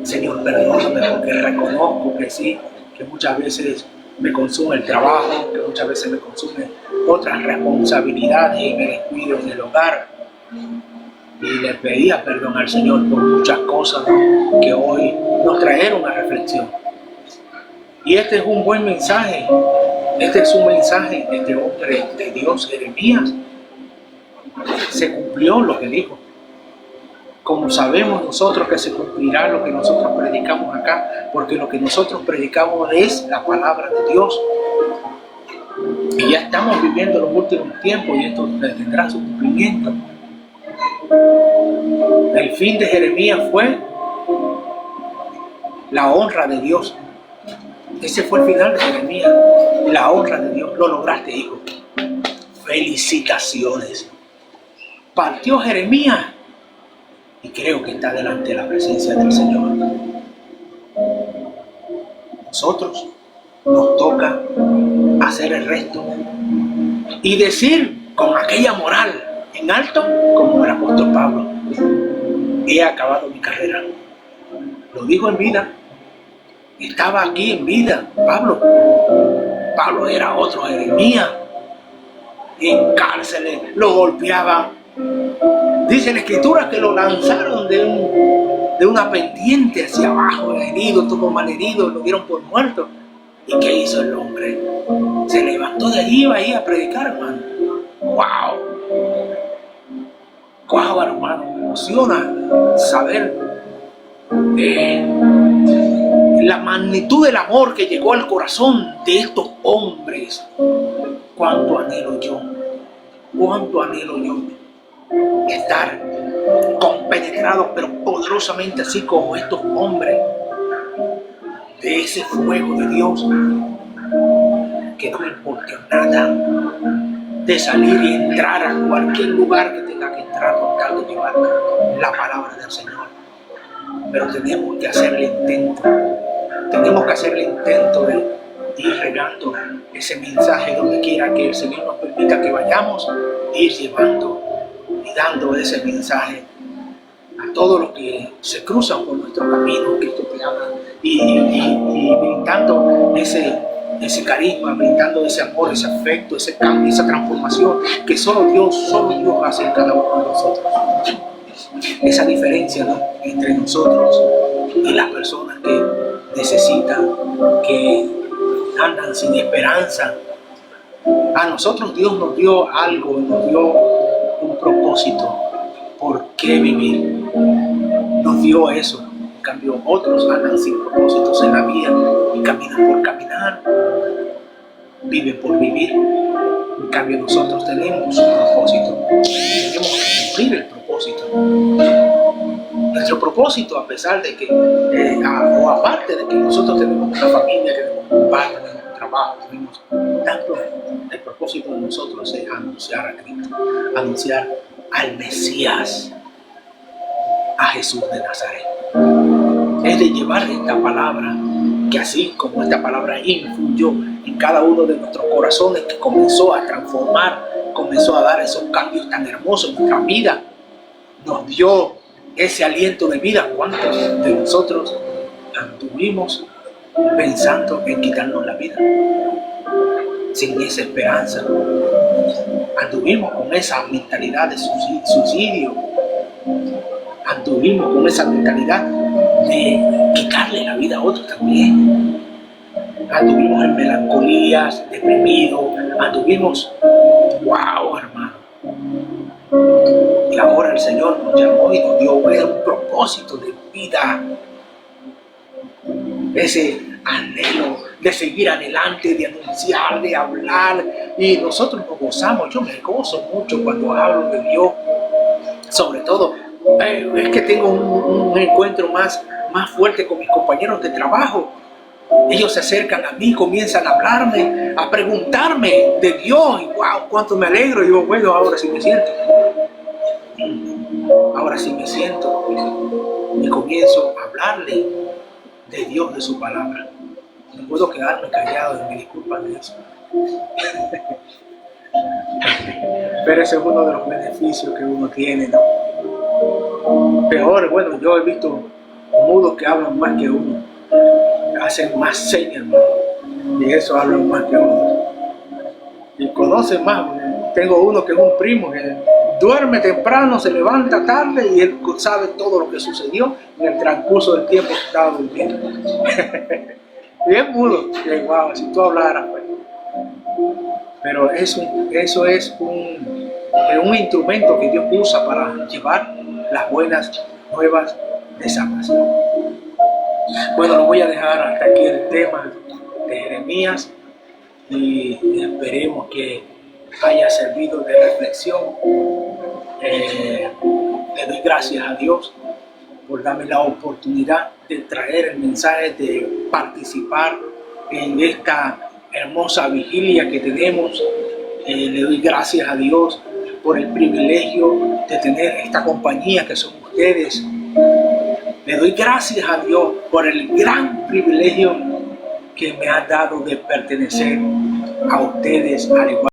Señor, perdóname porque reconozco que sí, que muchas veces me consume el trabajo, que muchas veces me consume otras responsabilidades y me descuido en el hogar. Y le pedía perdón al Señor por muchas cosas que hoy nos trajeron a reflexión. Y este es un buen mensaje. Este es un mensaje de este hombre de Dios, Jeremías. Se cumplió lo que dijo. Como sabemos nosotros que se cumplirá lo que nosotros predicamos acá, porque lo que nosotros predicamos es la palabra de Dios. Y ya estamos viviendo los últimos tiempos y esto tendrá su cumplimiento. El fin de Jeremías fue la honra de Dios. Ese fue el final de Jeremías, la honra de Dios. Lo lograste, hijo. Felicitaciones. Partió Jeremías y creo que está delante de la presencia del Señor. Nosotros nos toca hacer el resto y decir con aquella moral en alto como el apóstol Pablo: he acabado mi carrera. Lo dijo en vida. Estaba aquí en vida Pablo. Pablo era otro Jeremías. En cárceles lo golpeaban. Dice la escritura que lo lanzaron de una pendiente hacia abajo, herido, todo malherido, lo dieron por muerto. ¿Y qué hizo el hombre? Se levantó de allí, iba ahí a predicar, hermano. ¡Wow! ¡Wow, hermano! Me emociona saber la magnitud del amor que llegó al corazón de estos hombres. Cuánto anhelo yo estar compenetrados pero poderosamente así como estos hombres, de ese fuego de Dios, que no me importa nada de salir y entrar a cualquier lugar que tenga que entrar con tal de llevar la palabra del Señor. Pero tenemos que hacer el intento. Tenemos que hacer el intento de ir regando ese mensaje donde quiera que el Señor nos permita que vayamos, ir llevando y dando ese mensaje a todos los que se cruzan por nuestro camino, Cristo te ama, y brindando ese carisma, brindando ese amor, ese afecto, ese cambio, esa transformación que solo Dios hace en cada uno de nosotros. Esa diferencia, ¿no?, entre nosotros y las personas que necesitan, que andan sin esperanza. A nosotros Dios nos dio algo, nos dio un propósito. ¿Por qué vivir? Nos dio eso. En cambio, otros andan sin propósitos en la vida y caminan por caminar, viven por vivir. En cambio, nosotros tenemos un propósito. Tenemos que cumplir el propósito. Nuestro propósito, a pesar de que, o aparte de que nosotros tenemos una familia, que tenemos un padre, tenemos un trabajo, tenemos tanto, el propósito de nosotros es anunciar a Cristo, anunciar al Mesías, a Jesús de Nazaret. Es de llevar esta palabra, que así como esta palabra influyó en cada uno de nuestros corazones, que comenzó a transformar, comenzó a dar esos cambios tan hermosos en nuestra vida, nos dio ese aliento de vida. ¿Cuántos de nosotros anduvimos pensando en quitarnos la vida? Sin esa esperanza. Anduvimos con esa mentalidad de suicidio. Anduvimos con esa mentalidad de quitarle la vida a otros también. Anduvimos en melancolías, deprimidos. Anduvimos, wow, hermano. Y ahora el Señor nos llamó y nos dio un propósito de vida. Ese anhelo de seguir adelante, de anunciar, de hablar. Y nosotros nos gozamos. Yo me gozo mucho cuando hablo de Dios. Sobre todo, es que tengo un encuentro más fuerte con mis compañeros de trabajo. Ellos se acercan a mí, comienzan a hablarme, a preguntarme de Dios. Y wow, cuánto me alegro. Y digo, bueno, ahora sí me siento. Ahora sí me siento y comienzo a hablarle de Dios, de su palabra. No puedo quedarme callado y me disculpan de eso. Pero ese es uno de los beneficios que uno tiene, ¿no? Peor, bueno, yo he visto mudos que hablan más que uno, hacen más señas, hermano, y eso hablan más que uno, y conocen más. Tengo uno que es un primo que duerme temprano, se levanta tarde y él sabe todo lo que sucedió en el transcurso del tiempo que estaba durmiendo. Y es mudo, que wow, si tú hablaras, pues. Pero eso es un instrumento que Dios usa para llevar las buenas nuevas de salvación. Bueno, lo voy a dejar hasta aquí el tema de Jeremías y esperemos que haya servido de reflexión. Le doy gracias a Dios por darme la oportunidad de traer el mensaje, de participar en esta hermosa vigilia que tenemos. Le doy gracias a Dios por el privilegio de tener esta compañía que son ustedes. Le doy gracias a Dios por el gran privilegio que me ha dado de pertenecer a ustedes al igual